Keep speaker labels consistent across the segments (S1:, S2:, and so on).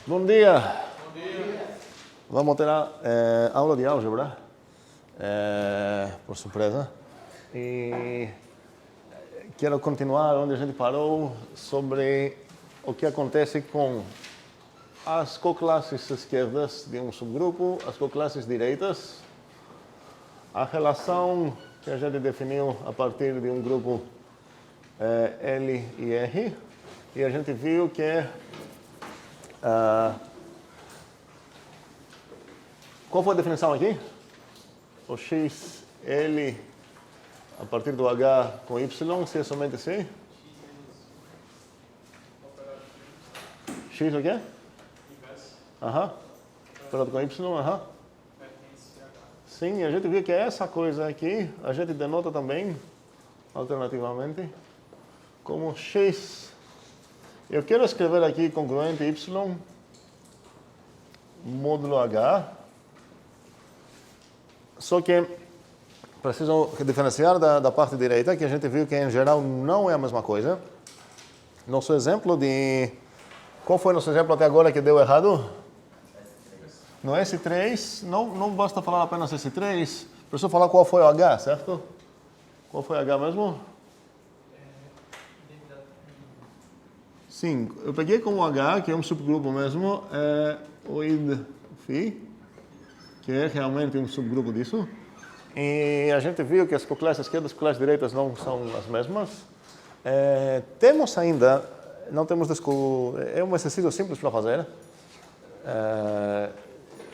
S1: Bom dia.
S2: Bom dia.
S1: Vamos ter aula de álgebra, por surpresa. E quero continuar onde a gente parou sobre o que acontece com as coclasses esquerdas de um subgrupo, as coclasses direitas, a relação que a gente definiu a partir de um grupo L e R, e a gente viu que qual foi a definição aqui? O x, L, a partir do H com Y, se é somente C? X o quê? Aham. Operado com Y, aham. Sim, a gente viu que essa coisa aqui, a gente denota também, alternativamente, como x. Eu quero escrever aqui congruente Y, módulo H. Só que preciso diferenciar da parte direita, que a gente viu que em geral não é a mesma coisa. Nosso exemplo de... Qual foi nosso exemplo até agora que deu errado? No S3, não basta falar apenas S3, preciso falar qual foi o H, certo? Qual foi o H mesmo? Sim, eu peguei como H, que é um subgrupo mesmo, o id-φ, que é realmente um subgrupo disso. E a gente viu que as coclasses esquerdas e as coclasses direitas não são as mesmas. Temos ainda, não temos é um exercício simples para fazer,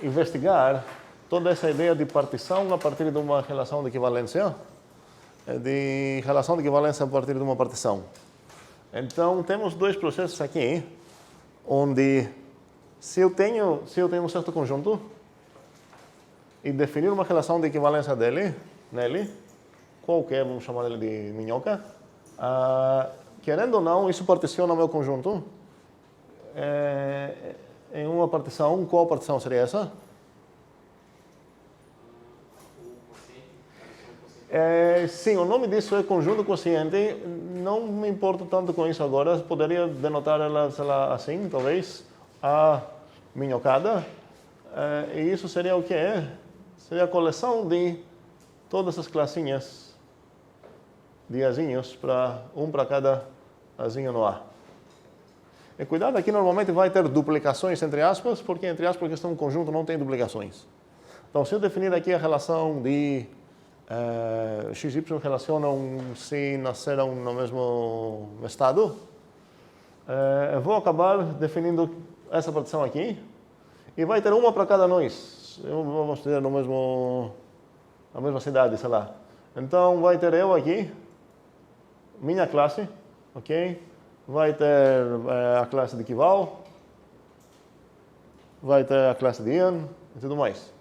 S1: investigar toda essa ideia de partição a partir de uma relação de equivalência, de relação de equivalência a partir de uma partição. Então, temos dois processos aqui, onde se eu tenho um certo conjunto e definir uma relação de equivalência nele, qualquer, vamos chamar ele de minhoca, querendo ou não, isso particiona o meu conjunto em uma partição. Qual partição seria essa? Sim, o nome disso é conjunto quociente. Não me importo tanto com isso agora. Poderia denotar ela, sei lá, assim, talvez, a minhocada. E isso seria o que é? Seria a coleção de todas as classinhas de azinhos, um para cada azinho no A. E cuidado, aqui normalmente vai ter duplicações entre aspas, porque entre aspas a questão do conjunto não tem duplicações. Então, se eu definir aqui a relação de x e y relacionam se nasceram no mesmo estado, eu vou acabar definindo essa partição aqui, e vai ter uma para cada nós. Vamos ter na mesma cidade, sei lá. Então, vai ter eu aqui, minha classe, ok? Vai ter a classe de Kival, vai ter a classe de Ian e tudo mais.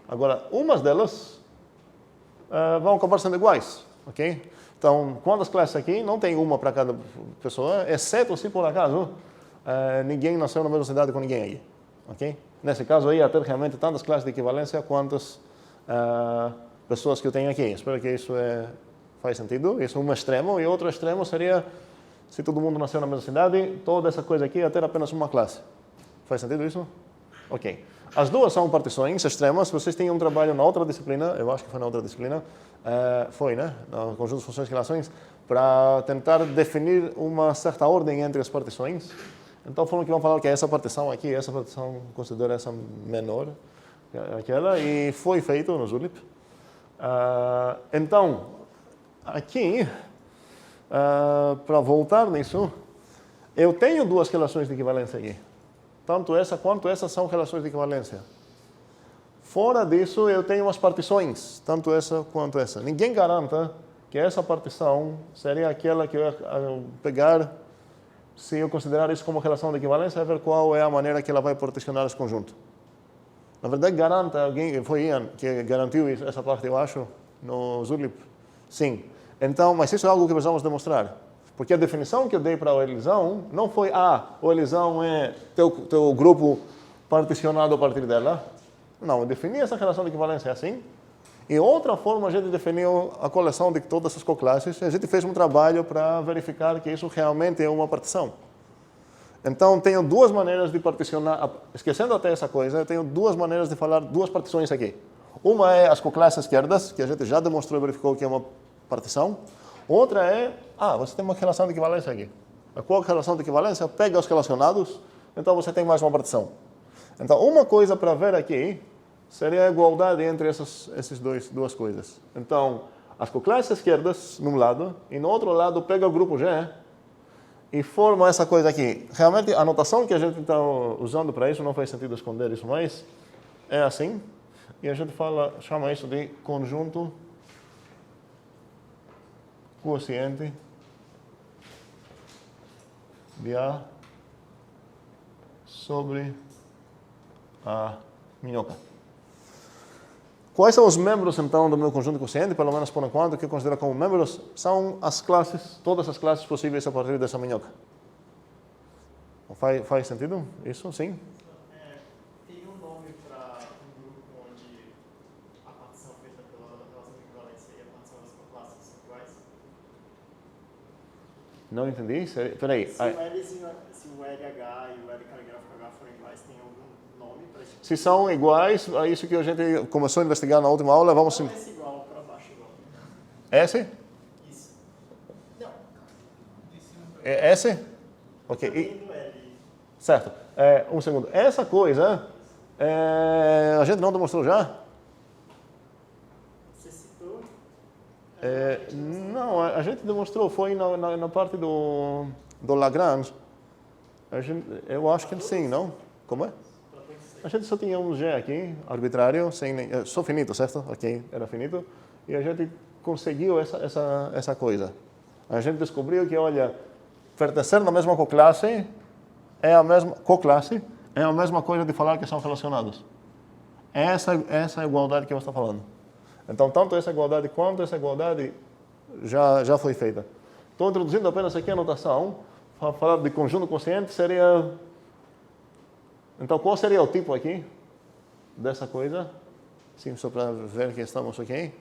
S1: Agora, umas delas vão acabar sendo iguais, ok? Então, quantas classes aqui? Não tem uma para cada pessoa, exceto se por acaso ninguém nasceu na mesma cidade com ninguém aí, ok? Nesse caso aí, ia ter realmente tantas classes de equivalência quantas pessoas que eu tenho aqui. Espero que isso faz sentido. Isso é um extremo, e outro extremo seria se todo mundo nasceu na mesma cidade, toda essa coisa aqui ia ter apenas uma classe. Faz sentido isso? Ok. As duas são partições extremas. Vocês têm um trabalho na outra disciplina, eu acho que foi na outra disciplina, foi, né? No conjunto de funções e relações, para tentar definir uma certa ordem entre as partições. Então, foram que vão falar que essa partição aqui, essa partição considera essa menor que aquela, e foi feito no Zulip. Então, aqui, para voltar nisso, eu tenho duas relações de equivalência aqui. Tanto essa quanto essa são relações de equivalência. Fora disso, eu tenho umas partições, tanto essa quanto essa. Ninguém garanta que essa partição seria aquela que eu ia pegar, se eu considerar isso como relação de equivalência, ver qual é a maneira que ela vai particionar esse conjunto. Na verdade, garanta alguém, foi Ian que garantiu essa parte, eu acho, no Zulip. Sim. Então, mas isso é algo que precisamos demonstrar. Porque a definição que eu dei para o Elisão não foi, o Elisão é teu grupo particionado a partir dela. Não, eu defini essa relação de equivalência assim. E outra forma, a gente definiu a coleção de todas as coclasses. A gente fez um trabalho para verificar que isso realmente é uma partição. Então, tenho duas maneiras de particionar, esquecendo até essa coisa, eu tenho duas maneiras de falar, duas partições aqui. Uma é as coclasses esquerdas, que a gente já demonstrou e verificou que é uma partição. Outra é, você tem uma relação de equivalência aqui. Qual relação de equivalência? Pega os relacionados, então você tem mais uma partição. Então, uma coisa para ver aqui seria a igualdade entre essas duas coisas. Então, as coclasses esquerdas, num lado, e no outro lado pega o grupo G e forma essa coisa aqui. Realmente, a notação que a gente está usando para isso, não faz sentido esconder isso, mas é assim. E a gente chama isso de conjunto quociente de A sobre a minhoca. Quais são os membros, então, do meu conjunto quociente, pelo menos por enquanto, que eu considero como membros? São as classes, todas as classes possíveis a partir dessa minhoca. Faz sentido? Isso, sim?
S2: Tem um nome para um grupo onde a partição feita pela relação de equivalência e a partição das classes são iguais?
S1: Não entendi. Peraí.
S2: Se o LH e o L caligráfico H forem iguais, tem algum nome para isso?
S1: Se são iguais, é isso que a gente começou a investigar na última aula. Vamos.
S2: Não, esse igual para baixo igual.
S1: S?
S2: Isso. Não.
S1: É S? Ok.
S2: Do L.
S1: Certo. Um segundo. Essa coisa, a gente não demonstrou já?
S2: Você citou?
S1: Não, a gente demonstrou, foi na parte do Lagrange. Eu acho que sim, não? Como é? A gente só tinha um G aqui, arbitrário, só finito, certo? Ok, era finito. E a gente conseguiu essa coisa. A gente descobriu que, olha, pertencer na mesma coclasse é a mesma coisa de falar que são relacionados. Essa é a igualdade que eu estou falando. Então, tanto essa igualdade quanto essa igualdade já foi feita. Estou introduzindo apenas aqui a notação. Para falar de conjunto quociente seria... Então, qual seria o tipo aqui dessa coisa? Sim, só para ver que estamos ok.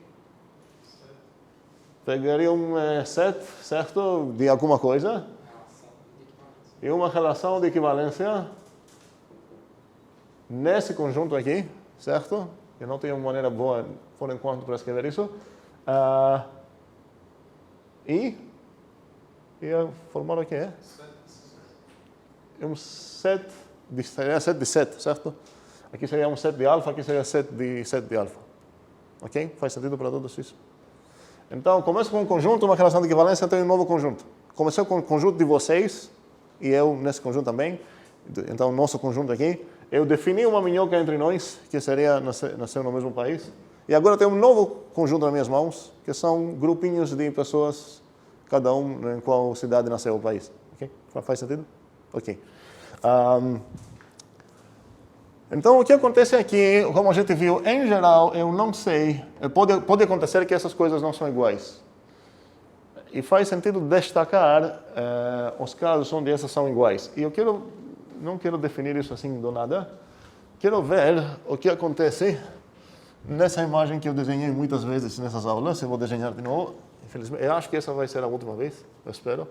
S1: Pegaria um set, certo? De alguma coisa. E uma relação de equivalência nesse conjunto aqui, certo? Eu não tenho uma maneira boa, por enquanto, para escrever isso. E formar o que é? Um set de set, certo? Aqui seria um set de alfa, aqui seria set de alfa. Ok? Faz sentido para todos isso? Então, começo com um conjunto, uma relação de equivalência, eu tenho um novo conjunto. Comecei com o conjunto de vocês, e eu nesse conjunto também. Então, nosso conjunto aqui. Eu defini uma minhoca entre nós, que seria nascer no mesmo país. E agora eu tenho um novo conjunto nas minhas mãos, que são grupinhos de pessoas, cada um em qual cidade nasceu o país. Ok? Faz sentido? Ok. Então, o que acontece aqui, como a gente viu, em geral, eu não sei, pode acontecer que essas coisas não são iguais. E faz sentido destacar os casos onde essas são iguais. E eu não quero definir isso assim do nada. Quero ver o que acontece nessa imagem que eu desenhei muitas vezes nessas aulas. Eu vou desenhar de novo. Infelizmente, eu acho que essa vai ser a última vez, eu espero.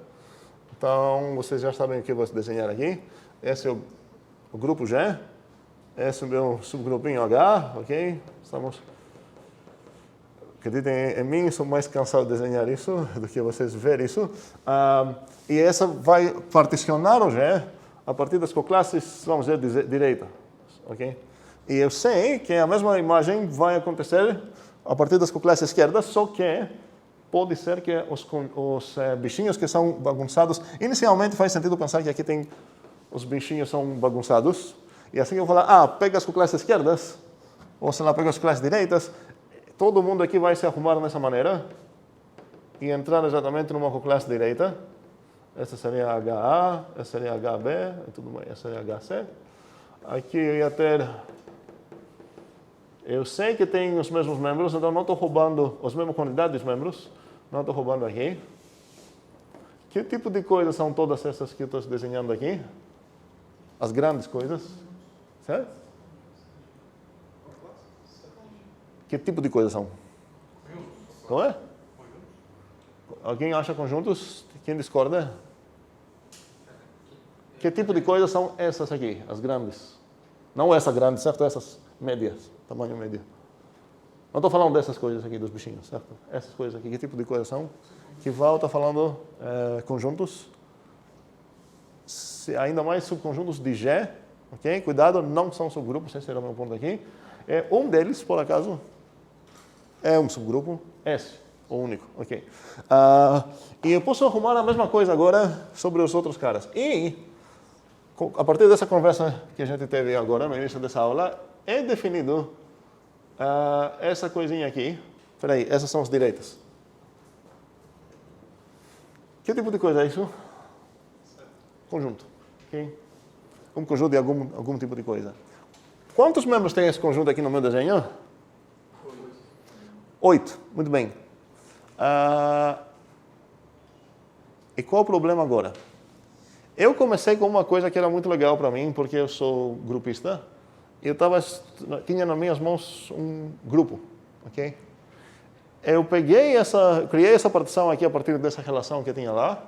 S1: Então, vocês já sabem o que eu vou desenhar aqui. Esse é o grupo G. Esse é o meu subgrupinho H, ok? Acreditem em mim, sou mais cansado de desenhar isso do que vocês ver isso. E essa vai particionar o G a partir das coclasses, vamos dizer, direita, ok? E eu sei que a mesma imagem vai acontecer a partir das coclasses esquerdas, só que pode ser que os bichinhos que são bagunçados... Inicialmente faz sentido pensar que aqui tem... Os bichinhos são bagunçados. E assim eu vou falar, pega as coclasses esquerdas, ou se lá pega as coclasses direitas, todo mundo aqui vai se arrumar dessa maneira e entrar exatamente numa coclasse direita. Essa seria HA, essa seria HB, e tudo mais, essa seria HC. Aqui eu ia ter... Eu sei que tem os mesmos membros, então não estou roubando as mesmas quantidades de membros. Não estou roubando aqui. Que tipo de coisas são todas essas que eu estou desenhando aqui? As grandes coisas. Certo? Que tipo de coisas são? Como é? Alguém acha conjuntos? Quem discorda? Que tipo de coisas são essas aqui, as grandes? Não essa grande, certo? Essas médias, tamanho médio. Não estou falando dessas coisas aqui, dos bichinhos, certo? Essas coisas aqui, que tipo de coisas são? Que Val está falando conjuntos, ainda mais subconjuntos de G, ok? Cuidado, não são subgrupos, esse era o meu ponto aqui. Um deles, por acaso, é um subgrupo, esse, o único, ok? E eu posso arrumar a mesma coisa agora sobre os outros caras. E, a partir dessa conversa que a gente teve agora, no início dessa aula, é definido essa coisinha aqui. Espera aí, essas são as direitas. Que tipo de coisa é isso? Conjunto. Okay? Um conjunto de algum tipo de coisa. Quantos membros tem esse conjunto aqui no meu desenho? 8. Muito bem. E qual o problema agora? Eu comecei com uma coisa que era muito legal para mim, porque eu sou grupista. Eu tinha nas minhas mãos um grupo, ok? Eu criei essa partição aqui a partir dessa relação que tinha lá,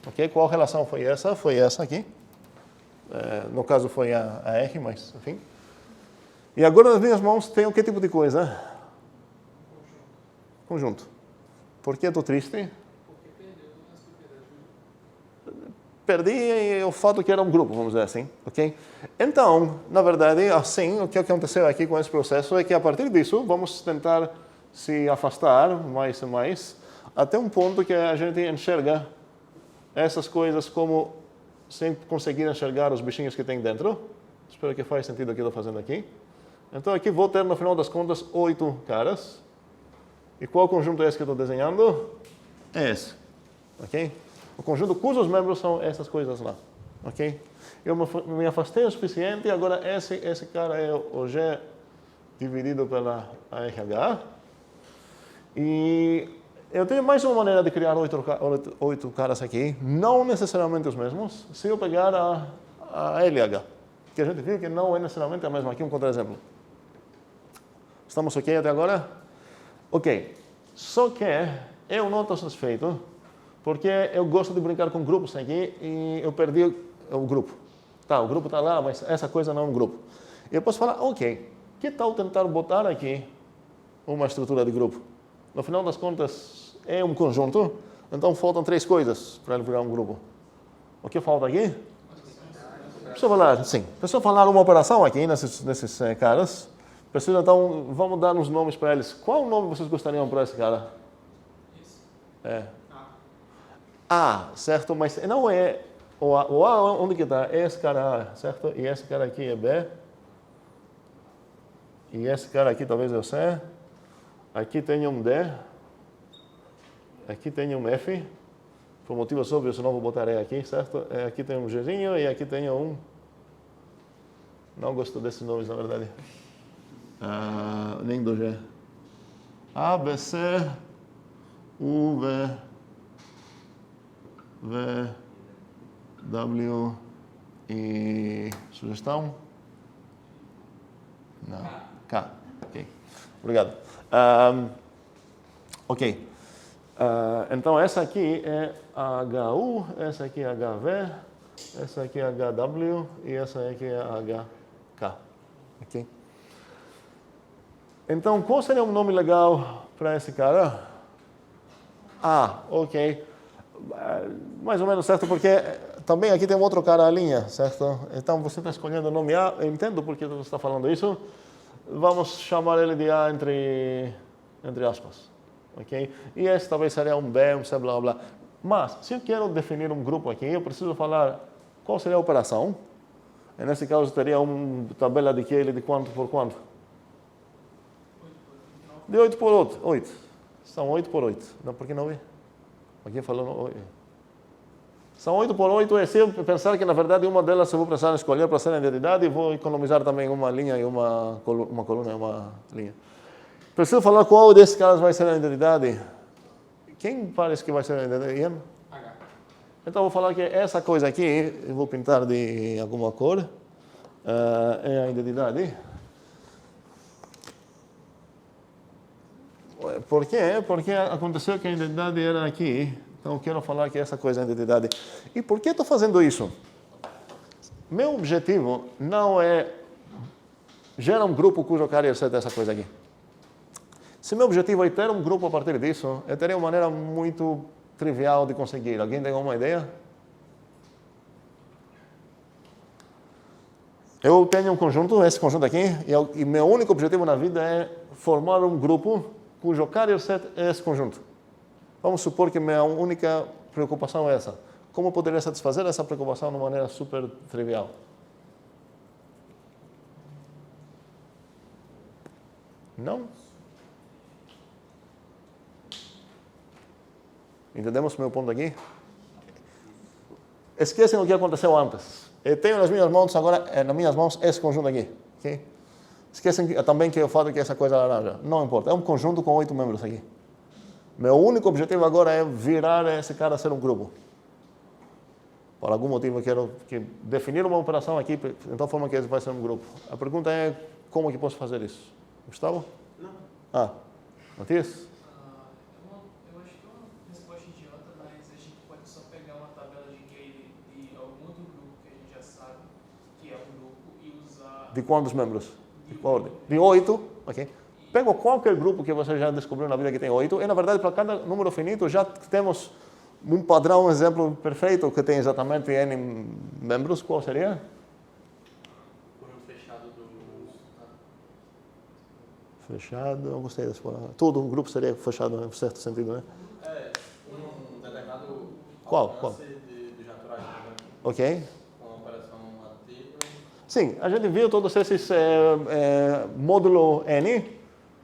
S1: ok? Qual relação foi essa? Foi essa aqui. No caso foi a R, mas enfim. E agora nas minhas mãos tem o que tipo de coisa? Conjunto. Por que eu estou triste? Perdi o fato que era um grupo, vamos dizer assim, ok? Então, na verdade, assim, o que aconteceu aqui com esse processo é que a partir disso vamos tentar se afastar mais e mais até um ponto que a gente enxerga essas coisas como sem conseguir enxergar os bichinhos que tem dentro. Espero que faz sentido o que eu estou fazendo aqui. Então aqui vou ter, no final das contas, 8 caras. E qual conjunto é esse que eu estou desenhando? É esse, ok? O conjunto cujos membros são essas coisas lá, ok? Eu me afastei o suficiente e agora esse cara é o G dividido pela RH. E eu tenho mais uma maneira de criar 8 caras aqui, não necessariamente os mesmos, se eu pegar a LH, que a gente viu que não é necessariamente a mesma. Aqui um contra-exemplo. Estamos ok até agora? Ok. Só que eu não estou satisfeito, porque eu gosto de brincar com grupos aqui e eu perdi o grupo. Tá, o grupo está lá, mas essa coisa não é um grupo. E eu posso falar, ok, que tal tentar botar aqui uma estrutura de grupo? No final das contas, é um conjunto, então faltam 3 coisas para ele virar um grupo. O que falta aqui? Preciso falar uma operação aqui nesses caras. Preciso, então, vamos dar uns nomes para eles. Qual nome vocês gostariam para esse cara? Certo, mas não é o A onde que está? Esse cara A, certo? E esse cara aqui é B. E esse cara aqui talvez é o C. Aqui tem um D. Aqui tem um F. Por motivos óbvios, eu não vou botar E aqui, certo? Aqui tem um Gzinho e aqui tem um... Não gosto desses nomes, na verdade. Nem do G. A, B, C, U, V, V, W e... Sugestão? Não. K. Ok. Obrigado. Ok. Então, essa aqui é HU, essa aqui é HV, essa aqui é HW e essa aqui é HK. Ok? Então, qual seria um nome legal para esse cara? Ok. Mais ou menos certo, porque também aqui tem um outro cara, a linha, certo? Então, você está escolhendo o nome A, eu entendo porque você está falando isso. Vamos chamar ele de A entre aspas. Okay? E esse talvez seria um B, um C, blá, blá. Mas, se eu quero definir um grupo aqui, eu preciso falar qual seria a operação. E nesse caso, teria uma tabela de QL de quanto por quanto? De 8 por 8. São 8 por 8. Não, por que 9? Aqui falou 8. São 8 por 8. É se eu pensar que, na verdade, uma delas eu vou precisar escolher para ser a identidade e vou economizar também uma linha e uma coluna e uma linha. Preciso falar qual desses caras vai ser a identidade. Quem parece que vai ser a identidade? Ian? H. Então, vou falar que essa coisa aqui, eu vou pintar de alguma cor, é a identidade. Por quê? Porque aconteceu que a identidade era aqui. Então, eu quero falar que essa coisa é a identidade. E por que estou fazendo isso? Meu objetivo não é gerar um grupo cujo carrier set é essa coisa aqui. Se meu objetivo é ter um grupo a partir disso, eu teria uma maneira muito trivial de conseguir. Alguém tem alguma ideia? Eu tenho um conjunto, esse conjunto aqui, e meu único objetivo na vida é formar um grupo cujo carrier set é esse conjunto. Vamos supor que minha única preocupação é essa. Como poderia satisfazer essa preocupação de uma maneira super trivial? Não? Entendemos o meu ponto aqui? Esquecem o que aconteceu antes. Eu tenho nas minhas mãos agora, nas minhas mãos, esse conjunto aqui. Okay? Esquecem também que eu falo que essa coisa é laranja. Não importa, é um conjunto com 8 membros aqui. Meu único objetivo agora é virar esse cara a ser um grupo. Por algum motivo eu quero definir uma operação aqui, de tal forma que ele vai ser um grupo. A pergunta é, como que posso fazer isso? Gustavo?
S2: Não.
S1: Matias?
S3: Eu acho que é uma resposta idiota, mas a gente pode só pegar uma tabela de Gale de algum outro grupo que a gente já sabe que é um grupo e usar...
S1: De quantos membros? De qual ordem? De 8. Ok. Pega qualquer grupo que você já descobriu na vida que tem 8, e na verdade para cada número finito já temos um padrão, um exemplo perfeito que tem exatamente N membros. Qual seria?
S3: Fechado do...
S1: Fechado, eu gostei dessa palavra. Todo um grupo seria fechado em certo sentido, né?
S3: Um determinado...
S1: Qual?
S3: De jaturagem,
S1: Ok.
S3: com uma operação ativa.
S1: Sim, a gente viu todos esses módulo N.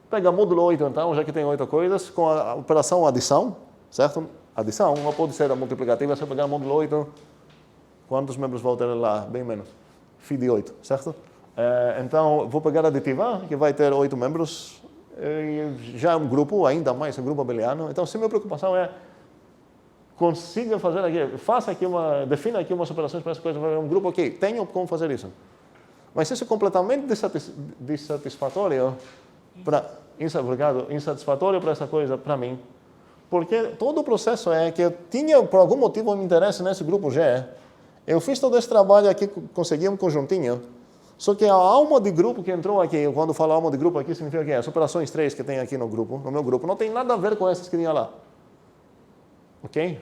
S1: Pega módulo 8 então, já que tem 8 coisas, com a operação adição, certo? Adição, uma pode ser a multiplicativa, se eu pegar módulo 8, quantos membros vou ter lá? Bem menos. Φ de 8, certo? Então, vou pegar a aditiva, que vai ter 8 membros, já é um grupo, ainda mais um grupo abeliano. Então, se minha preocupação é consiga fazer aqui, defina aqui umas operações para essa coisa, vai um grupo, ok, tenho como fazer isso. Mas isso é completamente insatisfatório para essa coisa, para mim. Porque todo o processo é que eu tinha, por algum motivo, um interesse nesse grupo G. Eu fiz todo esse trabalho aqui, consegui um conjuntinho. Só que a alma de grupo que entrou aqui, quando falo alma de grupo aqui, significa que as operações 3 que tem aqui no meu grupo, não tem nada a ver com essas que tinha lá. Ok?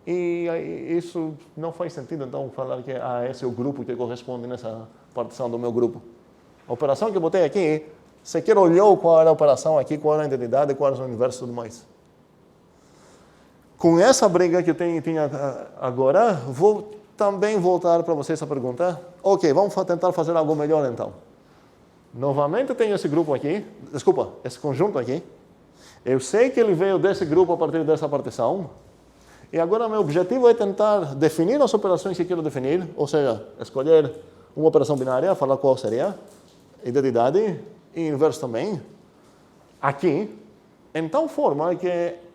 S1: E isso não faz sentido, então, falar que esse é o grupo que corresponde nessa partição do meu grupo. A operação que eu botei aqui, sequer olhou qual era a operação aqui, qual era a identidade, qual era o universo e tudo mais. Com essa briga que eu tinha agora, vou também voltar para vocês a pergunta. Ok, vamos tentar fazer algo melhor então. Novamente tenho esse grupo aqui, esse conjunto aqui. Eu sei que ele veio desse grupo a partir dessa partição. E agora meu objetivo é tentar definir as operações que quero definir, ou seja, escolher uma operação binária, falar qual seria, identidade e inverso também, aqui, em tal forma que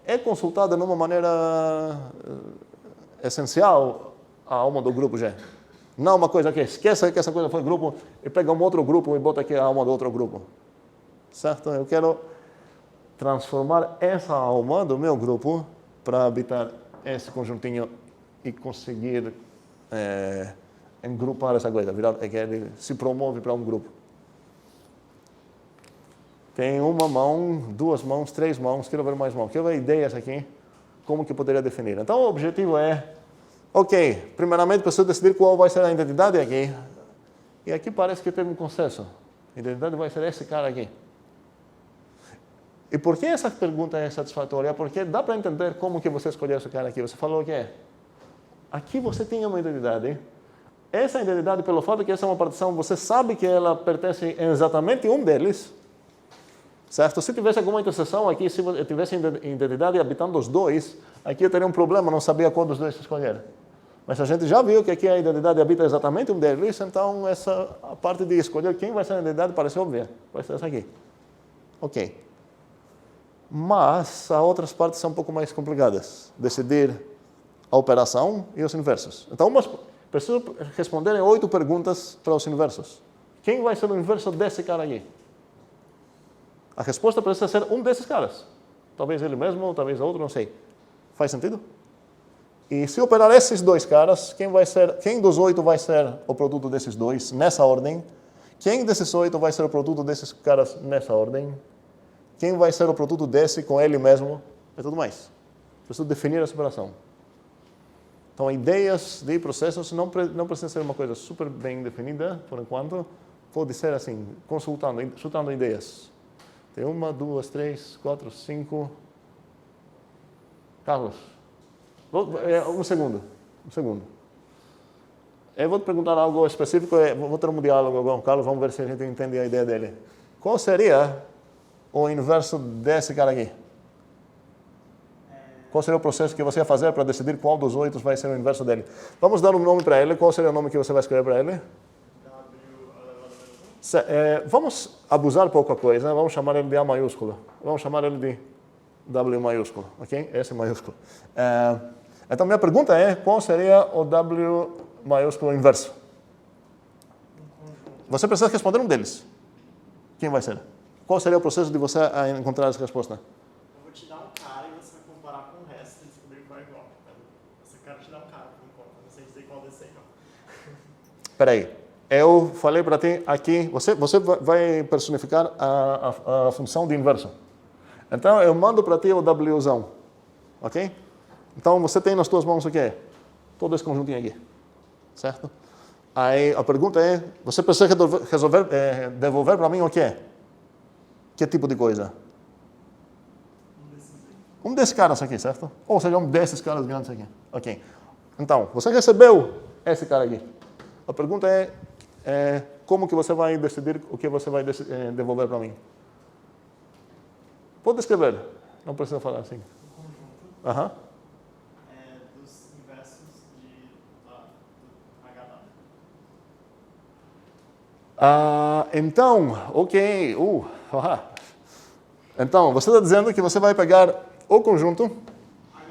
S1: é consultada de uma maneira essencial a alma do grupo G. Não uma coisa que esqueça que essa coisa foi grupo e pega um outro grupo e bota aqui a alma do outro grupo. Certo? Eu quero transformar essa alma do meu grupo para habitar esse conjuntinho e conseguir engrupar essa coisa, que ele se promove para um grupo. Tem uma mão, 2 mãos, 3 mãos, quero ver mais mãos. Quero ver ideias aqui, como que poderia definir. Então, o objetivo é, ok, primeiramente preciso decidir qual vai ser a identidade aqui. E aqui parece que teve um consenso. A identidade vai ser esse cara aqui. E por que essa pergunta é satisfatória? Porque dá para entender como que você escolheu esse cara aqui. Você falou que aqui você tinha uma identidade. Essa identidade, pelo fato de que essa é uma partição, você sabe que ela pertence a exatamente um deles. Certo? Se tivesse alguma interseção aqui, se eu tivesse identidade habitando os dois, aqui eu teria um problema, não sabia qual dos dois escolher. Mas a gente já viu que aqui a identidade habita exatamente um deles, então a parte de escolher quem vai ser a identidade parece óbvia. Vai ser essa aqui. Ok. Mas as outras partes são um pouco mais complicadas. Decidir a operação e os inversos. Então, preciso responder 8 perguntas para os inversos. Quem vai ser o inverso desse cara aqui? A resposta precisa ser um desses caras. Talvez ele mesmo, talvez outro, não sei. Faz sentido? E se operar esses dois caras, quem dos 8 vai ser o produto desses dois, nessa ordem? Quem desses 8 vai ser o produto desses caras nessa ordem? Quem vai ser o produto desse com ele mesmo? E tudo mais. Preciso definir essa operação. Então, ideias de processos não precisam ser uma coisa super bem definida, por enquanto. Pode ser assim, chutando ideias. Tem 1, 2, 3, 4, 5... Carlos, um segundo. Eu vou te perguntar algo específico, vou ter um diálogo com o Carlos, vamos ver se a gente entende a ideia dele. Qual seria o inverso desse cara aqui? Qual seria o processo que você ia fazer para decidir qual dos 8 vai ser o inverso dele? Vamos dar um nome para ele. Qual seria o nome que você vai escrever para ele? Vamos abusar pouca coisa, vamos chamar ele de A maiúsculo. Vamos chamar ele de W maiúsculo, ok? S maiúsculo. Então, minha pergunta é, qual seria o W maiúsculo inverso? Você precisa responder um deles. Quem vai ser? Qual seria o processo de você encontrar essa resposta?
S2: Eu vou te dar um cara e você vai comparar com o resto e descobrir qual é igual. Esse cara te dá um cara, por enquanto. Não sei dizer qual desse aí, não.
S1: Espera aí. Eu falei para ti aqui, você vai personificar a função de inverso. Então, eu mando para ti o Wzão. Ok? Então, você tem nas tuas mãos o quê? Todo esse conjuntinho aqui. Certo? Aí, a pergunta é, você precisa devolver para mim o quê? Que tipo de coisa? Um desses caras aqui, certo? Ou seja, um desses caras grandes aqui. Ok. Então, você recebeu esse cara aqui. A pergunta é como que você vai decidir o que você vai devolver para mim? Pode escrever. Não precisa falar assim.
S2: O conjunto dos inversos do HW.
S1: Então, ok. Então, você está dizendo que você vai pegar o conjunto.
S2: HW.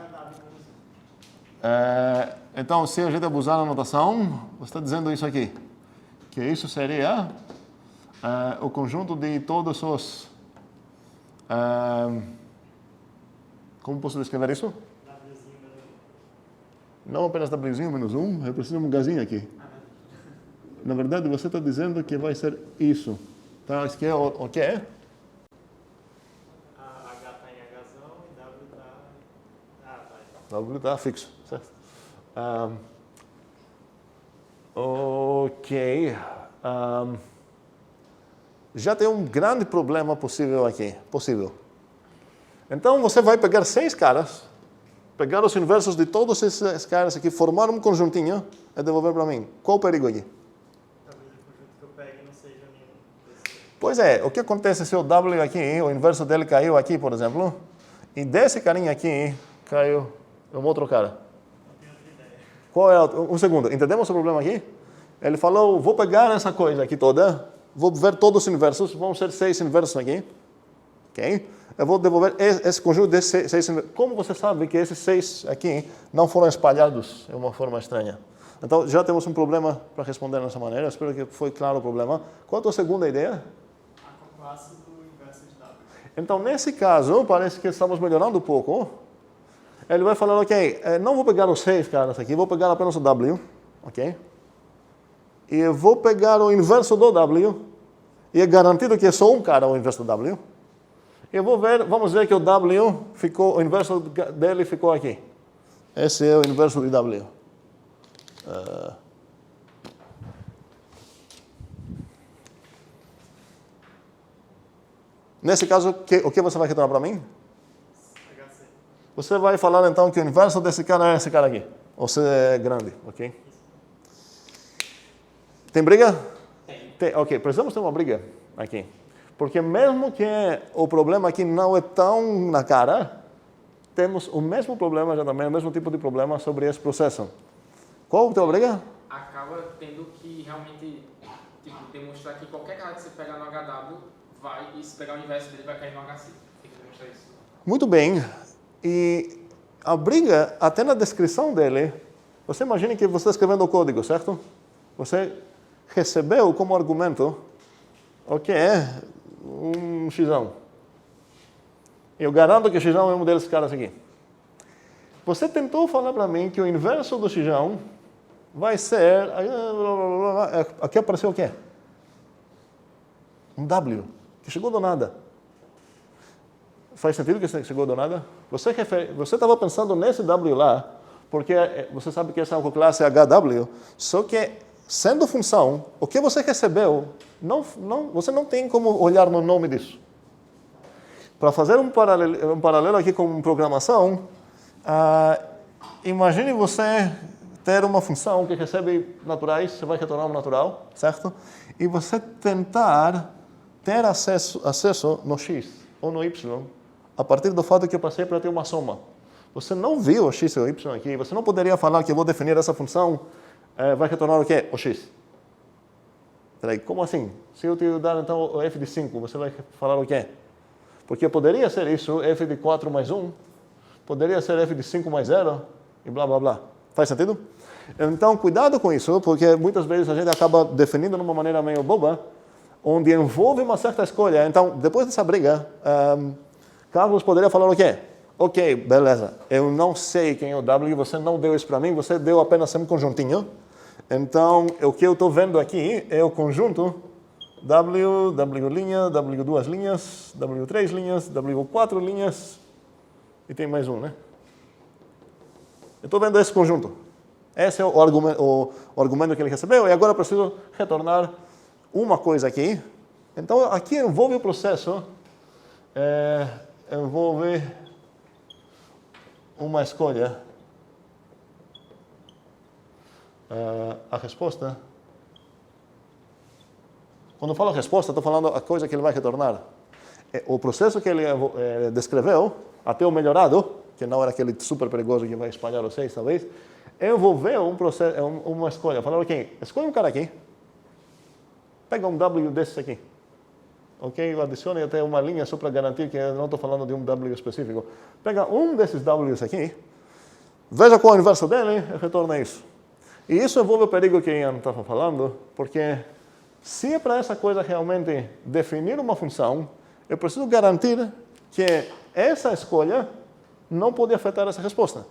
S1: Então, se a gente abusar da notação, você está dizendo isso aqui. Que isso seria o conjunto de todos os... como posso descrever isso? Não apenas Wzinho menos 1, eu preciso de um gazinho aqui. Na verdade, você está dizendo que vai ser isso. Tá? Isso aqui é o que é?
S2: H está em Hzão e W está...
S1: W está fixo, certo? Ok. Já tem um grande problema possível aqui. Então, você vai pegar 6 caras, pegar os inversos de todos esses caras aqui, formar um conjuntinho e devolver para mim. Qual o perigo aqui?
S2: Talvez o conjunto que eu pegue não seja nenhum desses.
S1: Pois é, o que acontece se o W aqui, o inverso dele caiu aqui, por exemplo, e desse carinha aqui caiu um outro cara?
S2: Não tenho outra ideia.
S1: Qual é um segundo, entendemos o problema aqui? Ele falou, vou pegar essa coisa aqui toda, vou ver todos os inversos, vão ser 6 inversos aqui, ok? Eu vou devolver esse conjunto de 6 inversos. Como você sabe que esses 6 aqui não foram espalhados de uma forma estranha? Então, já temos um problema para responder dessa maneira, espero que foi claro o problema. Qual é a tua segunda ideia?
S2: A classe do inverso de W.
S1: Então, nesse caso, parece que estamos melhorando um pouco. Ele vai falar, ok, não vou pegar os 6 caras aqui, vou pegar apenas o W, ok? E eu vou pegar o inverso do W, e é garantido que é só um cara o inverso do W. E eu vamos ver que o W ficou, o inverso dele ficou aqui. Esse é o inverso de W. Nesse caso, o que você vai retornar para mim?
S2: HC.
S1: Você vai falar então que o inverso desse cara é esse cara aqui. Ou seja, é grande, ok? Tem briga? Tem. Ok, precisamos ter uma briga aqui. Porque mesmo que o problema aqui não é tão na cara, temos o mesmo problema já também, o mesmo tipo de problema sobre esse processo. Qual a tua briga?
S4: Acaba tendo que realmente demonstrar que qualquer cara que você pegar no HW vai, e se pegar o inverso dele, vai cair no HC. Tem que demonstrar isso.
S1: Muito bem. E a briga, até na descrição dele, você imagina que você está escrevendo o código, certo? Você recebeu como argumento o que é um xão. Eu garanto que xão é um desses caras aqui. Você tentou falar para mim que o inverso do xijão vai ser... Aqui apareceu o quê? Um W, que chegou do nada. Faz sentido que chegou do nada? Você estava pensando nesse W lá, porque você sabe que essa é uma classe HW, só que, sendo função, o que você recebeu, você não tem como olhar no nome disso. Para fazer um paralelo aqui com programação, imagine você ter uma função que recebe naturais, você vai retornar um natural, certo? E você tentar ter acesso no x ou no y a partir do fato que eu passei para ter uma soma. Você não viu o x e o y aqui, você não poderia falar que eu vou definir essa função, vai retornar o quê? O x. Peraí, como assim? Se eu te dar então o f de 5, você vai falar o quê? Porque poderia ser isso, f de 4 mais 1, poderia ser f de 5 mais 0, e blá, blá, blá. Faz sentido? Então, cuidado com isso, porque muitas vezes a gente acaba definindo de uma maneira meio boba, onde envolve uma certa escolha. Então, depois dessa briga, Carlos poderia falar o quê? Ok, beleza, eu não sei quem é o W, você não deu isso para mim, você deu apenas um conjuntinho. Então, o que eu estou vendo aqui é o conjunto W, W', W2 linhas, W3 linhas, W4 linhas, e tem mais um, né? Eu estou vendo esse conjunto. Esse é o argumento que ele recebeu, e agora eu preciso retornar uma coisa aqui. Então, aqui envolve o processo, envolve uma escolha. A resposta. Quando eu falo resposta, estou falando a coisa que ele vai retornar. O processo que ele descreveu, até o melhorado, que não era aquele super perigoso que vai espalhar os 6, talvez, envolveu um processo, uma escolha. Falaram, ok, escolhe um cara aqui, pega um W desses aqui. Ok, adicione até uma linha só para garantir que eu não estou falando de um W específico. Pega um desses Ws aqui, veja qual é o inverso dele e retorna isso. E isso envolve o perigo que Ian estava falando, porque se é para essa coisa realmente definir uma função, eu preciso garantir que essa escolha não pode afetar essa resposta.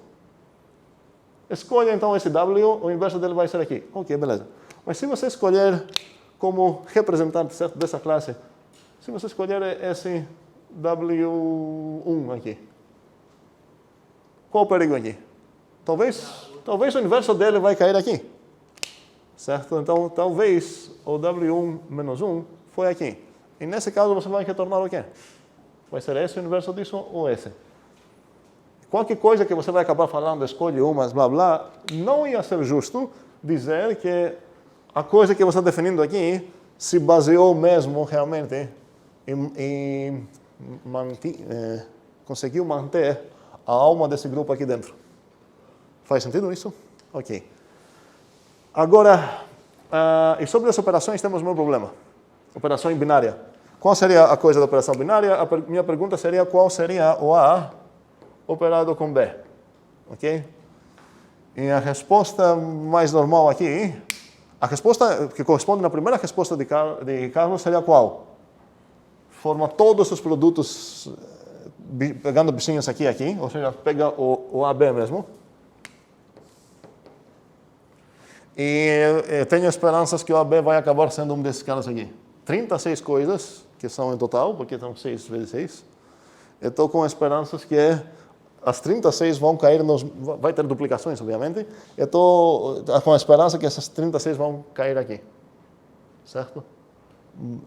S1: Escolha então esse W, o inverso dele vai ser aqui. Ok, beleza. Mas se você escolher como representante dessa classe, se você escolher esse W1 aqui, qual o perigo aqui? Talvez o inverso dele vai cair aqui. Certo? Então, talvez o W1 menos 1 foi aqui. E nesse caso, você vai retornar o quê? Vai ser esse o inverso disso ou esse? Qualquer coisa que você vai acabar falando, escolhe umas, blá, blá, não ia ser justo dizer que a coisa que você está definindo aqui se baseou mesmo realmente e conseguiu manter a alma desse grupo aqui dentro. Faz sentido isso? Ok. Agora, e sobre as operações temos um problema. Operação binária. Qual seria a coisa da operação binária? Minha pergunta seria qual seria o A operado com B. Ok? E a resposta mais normal aqui, a resposta que corresponde na primeira resposta de Carlos seria qual? Forma todos os produtos pegando bichinhos aqui, ou seja, pega o AB mesmo. E eu tenho esperanças que o AB vai acabar sendo um desses caras aqui. 36 coisas, que são em total, porque são 6 vezes 6. Eu estou com esperanças que as 36 vão cair vai ter duplicações, obviamente. Eu estou com a esperança que essas 36 vão cair aqui. Certo?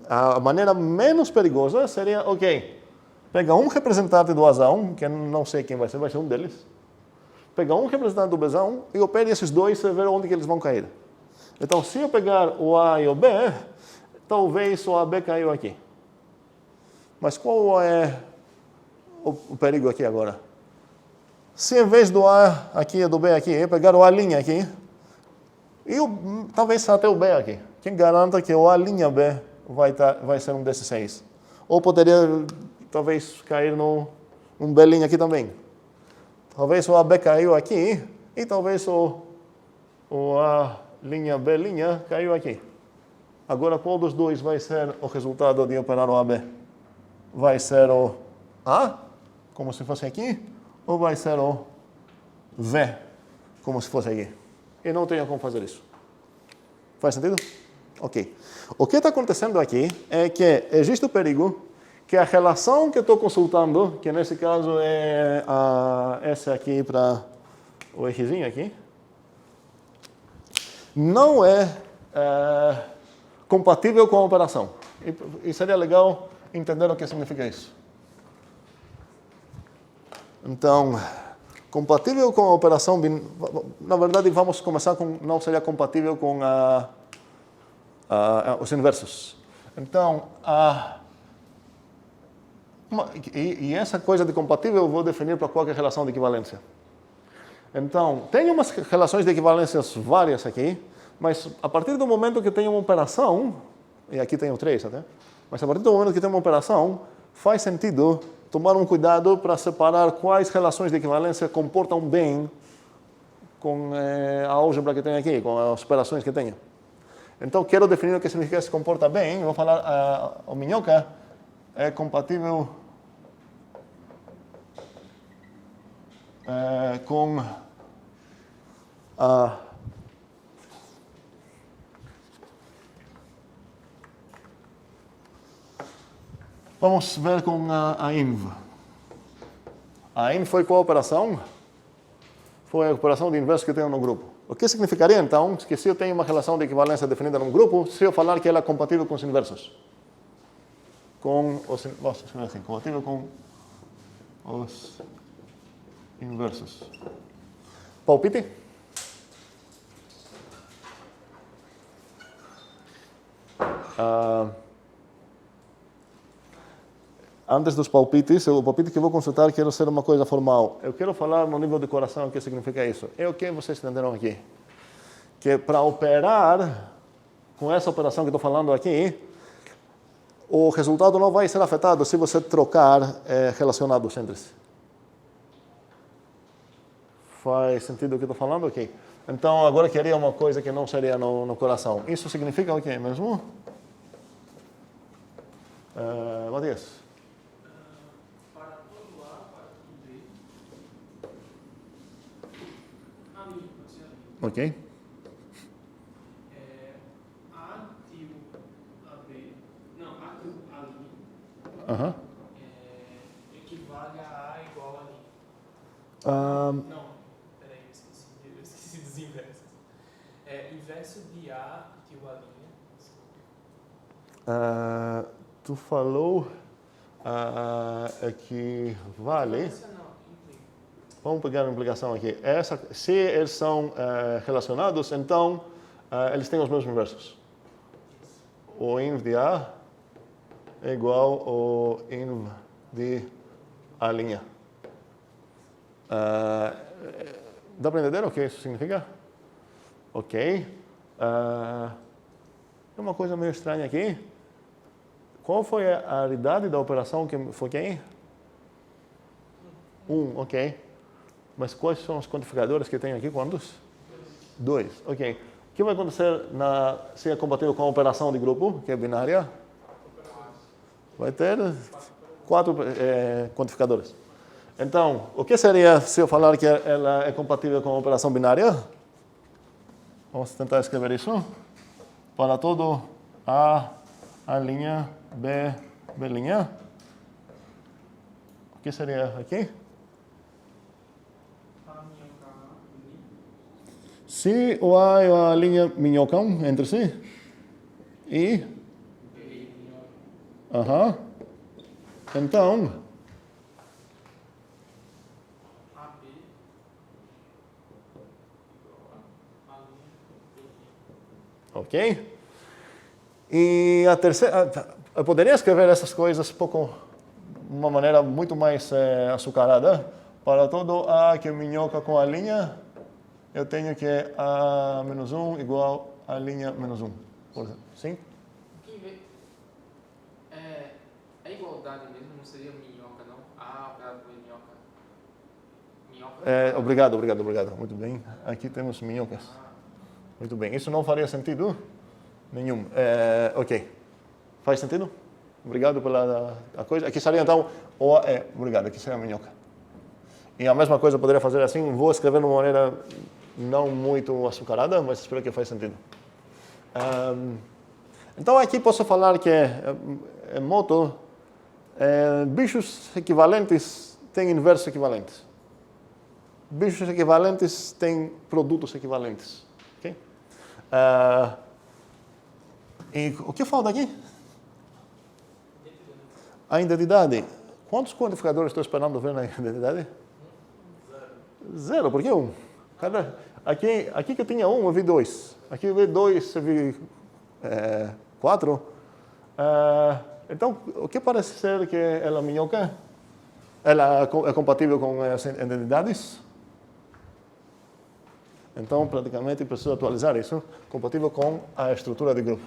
S1: A maneira menos perigosa seria, ok, pega um representante do Azão, que eu não sei quem vai ser um deles. Pega um representante do Bzão e opere esses dois e ver onde que eles vão cair. Então, se eu pegar o A e o B, talvez o AB caiu aqui. Mas qual é o perigo aqui agora? Se em vez do A aqui e do B aqui, eu pegar o A' aqui, e talvez até o B aqui. Quem garanta que o A' B vai ser um desses 6? Ou poderia, talvez, cair num B' aqui também. Talvez o AB caiu aqui e talvez o A', B' caiu aqui. Agora, qual dos dois vai ser o resultado de operar o AB? Vai ser o A, como se fosse aqui, ou vai ser o V, como se fosse aqui. E não tenho como fazer isso. Faz sentido? Ok. O que está acontecendo aqui é que existe o perigo que a relação que estou consultando, que nesse caso é essa aqui para o ejezinho aqui, não é compatível com a operação. E seria legal entender o que significa isso. Então, compatível com a operação, na verdade vamos começar com não seria compatível com os inversos. Então, e essa coisa de compatível eu vou definir para qualquer relação de equivalência. Então, tem umas relações de equivalências várias aqui, mas a partir do momento que tem uma operação, e aqui tenho 3 até, mas a partir do momento que tem uma operação, faz sentido tomar um cuidado para separar quais relações de equivalência comportam bem com a álgebra que tem aqui, com as operações que tenho. Então, quero definir o que significa se comporta bem. Vou falar, o Minhoca é compatível com a vamos ver com a INV. A INV foi qual operação? Foi a operação de inverso que eu tenho no grupo. O que significaria, então, que se eu tenho uma relação de equivalência definida num grupo, se eu falar que ela é compatível com os inversos? Compatível com os inversos. Palpite? Antes dos palpites, o palpite que eu vou consultar quero ser uma coisa formal. Eu quero falar no nível de coração o que significa isso. É o que vocês entenderam aqui. Que para operar com essa operação que estou falando aqui, o resultado não vai ser afetado se você trocar relacionados entre si. Faz sentido o que estou falando? Ok. Então, agora queria uma coisa que não seria no coração. Isso significa o que mesmo? Matias?
S3: Para todo A, para todo B. A linha, pode ser a linha.
S1: Ok.
S3: A tio a B. Não, A tio a linha.
S1: Aham.
S3: Equivale a igual a linha. Não, peraí, eu esqueci dos inversos. Inverso de A tio a linha.
S1: Tu falou equivale. Vamos pegar a implicação aqui. Se eles são relacionados, então eles têm os mesmos inversos. O inv de A é igual ao inv de A linha. Dá para entender o que isso significa? Ok. Tem uma coisa meio estranha aqui. Qual foi a aridade da operação que foi quem? 1, ok. Mas quais são os quantificadores que tem aqui? Quantos? 2, ok. O que vai acontecer se é compatível com a operação de grupo, que é binária? Vai ter 4 quantificadores. Então, o que seria se eu falar que ela é compatível com a operação binária? Vamos tentar escrever isso. Para todo A linha, B linha. O que seria aqui? Se o A e a linha minhocam entre si. E? Então, ok? E a terceira, eu poderia escrever essas coisas de uma maneira muito mais açucarada. Para todo A que minhoca com a linha, eu tenho que A menos 1 igual a linha menos 1. Por exemplo, sim?
S4: É igualdade mesmo, não seria minhoca, não? A operado com minhoca.
S1: Obrigado. Muito bem. Aqui temos minhocas. Muito bem. Isso não faria sentido nenhum. Ok. Faz sentido? Obrigado pela coisa. Aqui seria então obrigado. Aqui seria a minhoca. E a mesma coisa eu poderia fazer assim, vou escrever de uma maneira não muito açucarada, mas espero que faz sentido. Então aqui posso falar que moto, bichos equivalentes têm inversos equivalentes. Bichos equivalentes têm produtos equivalentes. Okay? E o que falta aqui? A identidade. Quantos quantificadores estou esperando ver na identidade? Zero. Por que um? Aqui que eu tinha um, eu vi dois. Aqui eu vi dois, eu vi 4. Então, o que parece ser que ela minhoca? Ela é compatível com as identidades? Então, praticamente, preciso atualizar isso. Compatível com a estrutura de grupo.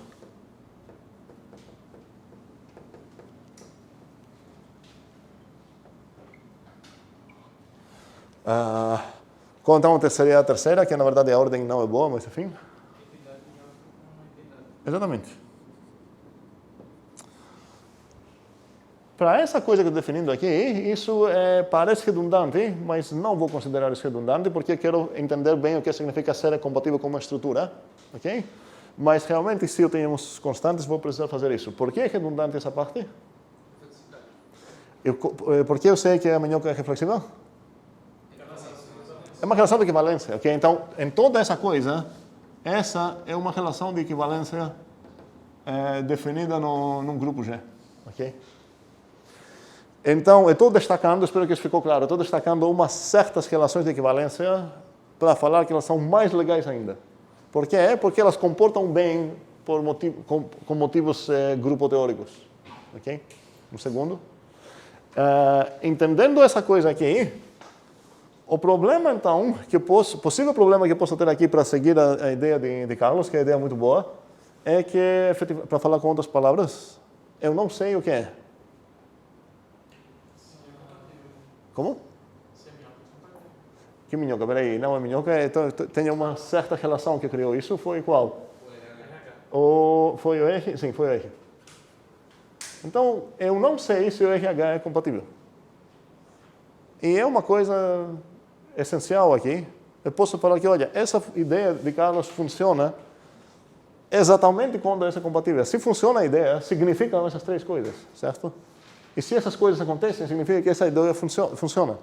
S1: Então, seria a terceira, que na verdade a ordem não é boa, mas enfim. Exatamente. Para essa coisa que eu estou definindo aqui, isso parece redundante, mas não vou considerar isso redundante, porque quero entender bem o que significa ser compatível com uma estrutura. Okay? Mas realmente, se eu tenho constantes, vou precisar fazer isso. Por que é redundante essa parte? Por que eu sei que a minhoca é reflexiva? É uma relação de equivalência, ok? Então, em toda essa coisa, essa é uma relação de equivalência definida num grupo G, ok? Então, eu estou destacando, espero que isso ficou claro, estou destacando umas certas relações de equivalência para falar que elas são mais legais ainda. Por quê? Porque elas comportam bem com motivos grupo-teóricos, ok? Um segundo. Entendendo essa coisa aqui, o problema, então, possível problema que eu posso ter aqui para seguir a ideia de Carlos, que é a ideia muito boa, é que, para falar com outras palavras, eu não sei o que é. Como? Que minhoca? Peraí, não é minhoca, tem uma certa relação que criou isso, foi qual? Foi o R? Sim, foi o R. Então, eu não sei se o RH é compatível. E é uma coisa essencial aqui. Eu posso falar que, olha, essa ideia de Carlos funciona exatamente quando essa é compatível. Se funciona a ideia, significam essas três coisas, certo? E se essas coisas acontecem, significa que essa ideia funciona.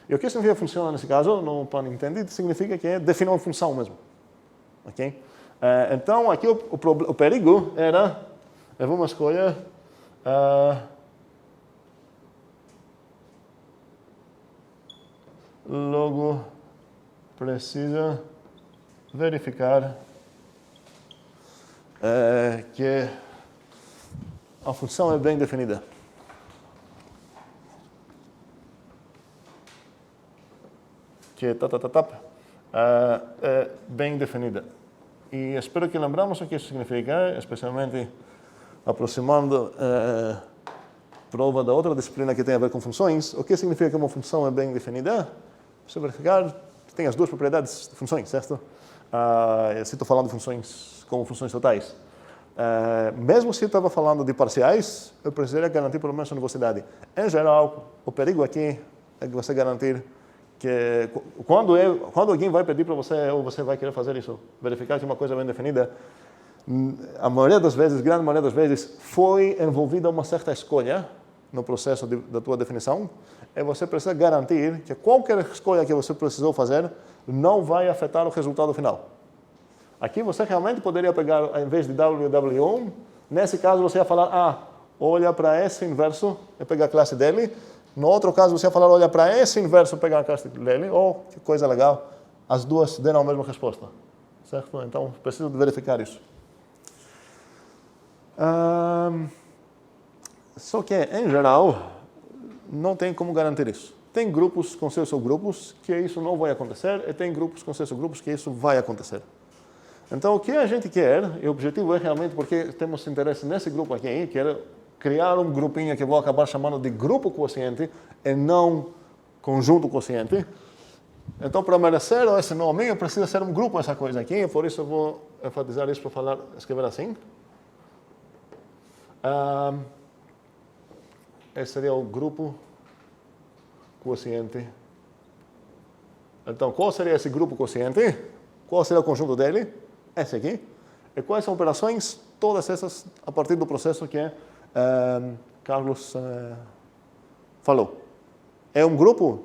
S1: E o que significa funciona nesse caso, no plano entendido, significa que define uma função mesmo. Ok? Então, aqui o perigo era, eu vou uma escolha, logo precisa verificar que a função é bem definida. Que é bem definida. E espero que lembramos o que isso significa, especialmente aproximando prova da outra disciplina que tem a ver com funções. O que significa que uma função é bem definida? Você verificar que tem as duas propriedades de funções, certo? Se estou falando de funções como funções totais. Mesmo se eu estava falando de parciais, eu precisaria garantir pelo menos a universidade. Em geral, o perigo aqui é que você garantir que quando alguém vai pedir para você, ou você vai querer fazer isso, verificar que uma coisa é bem definida, a maioria das vezes, grande maioria das vezes, foi envolvida uma certa escolha no processo da tua definição, e você precisa garantir que qualquer escolha que você precisou fazer não vai afetar o resultado final. Aqui você realmente poderia pegar, ao invés de W1, nesse caso você ia falar, olha para esse inverso e pegar a classe dele. No outro caso você ia falar, olha para esse inverso e pegar a classe dele. Que coisa legal, as duas deram a mesma resposta. Certo? Então, preciso verificar isso. Só que, em geral, não tem como garantir isso. Tem grupos com seus subgrupos que isso não vai acontecer, e tem grupos com seus subgrupos que isso vai acontecer. Então, o que a gente quer, e o objetivo é realmente, porque temos interesse nesse grupo aqui, quer criar um grupinho que vou acabar chamando de grupo quociente e não conjunto quociente. Então, para merecer esse nome, eu preciso ser um grupo essa coisa aqui, e por isso eu vou enfatizar isso para escrever assim. Esse seria o grupo quociente Então, qual seria esse grupo quociente? Qual seria o conjunto dele? Esse aqui. E quais são operações? Todas essas a partir do processo que Carlos falou. É um grupo?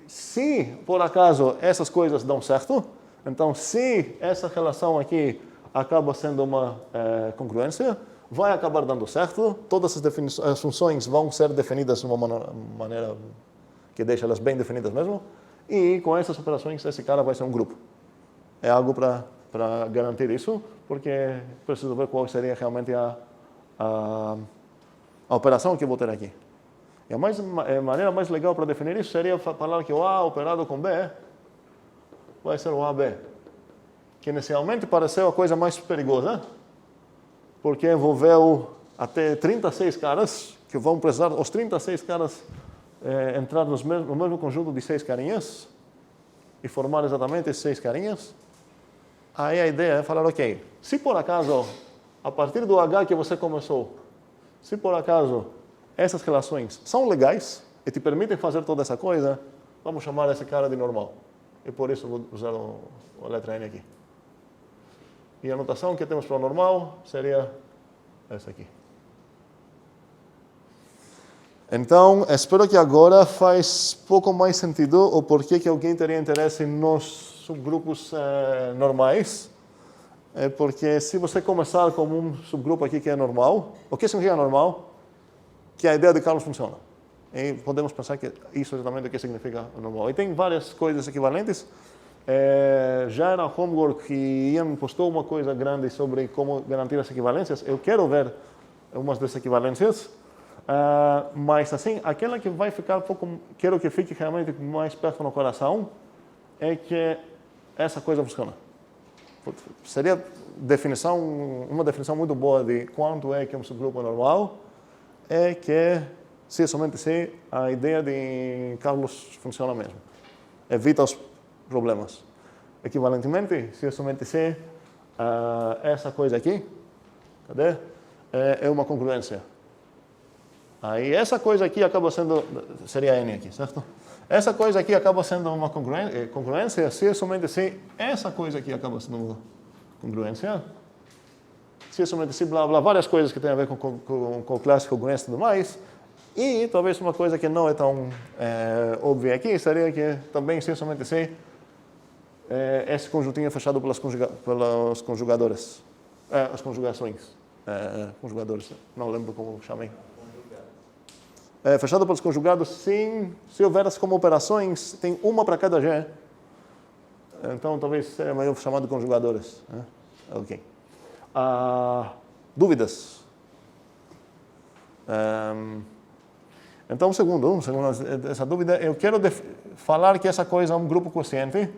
S1: Se, por acaso, essas coisas dão certo, então, se essa relação aqui acaba sendo uma congruência, vai acabar dando certo, todas as funções vão ser definidas de uma maneira que deixa elas bem definidas mesmo, e com essas operações, esse cara vai ser um grupo. É algo para garantir isso, porque preciso ver qual seria realmente a operação que eu vou ter aqui. E a maneira mais legal para definir isso seria falar que o A operado com B vai ser o AB, que inicialmente pareceu a coisa mais perigosa, porque envolveu até 36 caras, que vão precisar, os 36 caras, entrar no mesmo conjunto de 6 carinhas e formar exatamente esses 6 carinhas. Aí a ideia é falar, ok, se por acaso, a partir do H que você começou, se por acaso essas relações são legais e te permitem fazer toda essa coisa, vamos chamar esse cara de normal. E por isso vou usar a letra N aqui. E a notação que temos para o normal seria essa aqui. Então, espero que agora faz pouco mais sentido o porquê que alguém teria interesse nos subgrupos normais. É porque se você começar com um subgrupo aqui que é normal, o que significa normal? Que a ideia de Carlos funciona. E podemos pensar que isso é exatamente o que significa normal. E tem várias coisas equivalentes. Já na Homework, Ian postou uma coisa grande sobre como garantir as equivalências. Eu quero ver umas dessas equivalências. Mas assim, aquela que vai ficar um pouco, quero que fique realmente mais perto no coração, é que essa coisa funciona. Seria uma definição muito boa de quanto é que um subgrupo normal, é que, se somente se, a ideia de Carlos funciona mesmo. Evita os problemas. Equivalentemente, se somente se, essa coisa aqui, cadê? É uma congruência. Aí essa coisa aqui acaba sendo, seria N aqui, certo? Essa coisa aqui acaba sendo uma congruência, se somente se essa coisa aqui acaba sendo uma congruência, se somente se blá blá, várias coisas que tem a ver com o clássico congruência e tudo mais, e talvez uma coisa que não é tão óbvia aqui seria que também se somente se esse conjuntinho é fechado pelos conjugadores, as conjugações, conjugadores, não lembro como chamei. Fechado pelos conjugados, sim. Se houver as como operações, tem uma para cada G. Então, talvez seja melhor chamado de conjugadores. Ok. Dúvidas? Então, segundo essa dúvida, eu quero falar que essa coisa é um grupo quociente.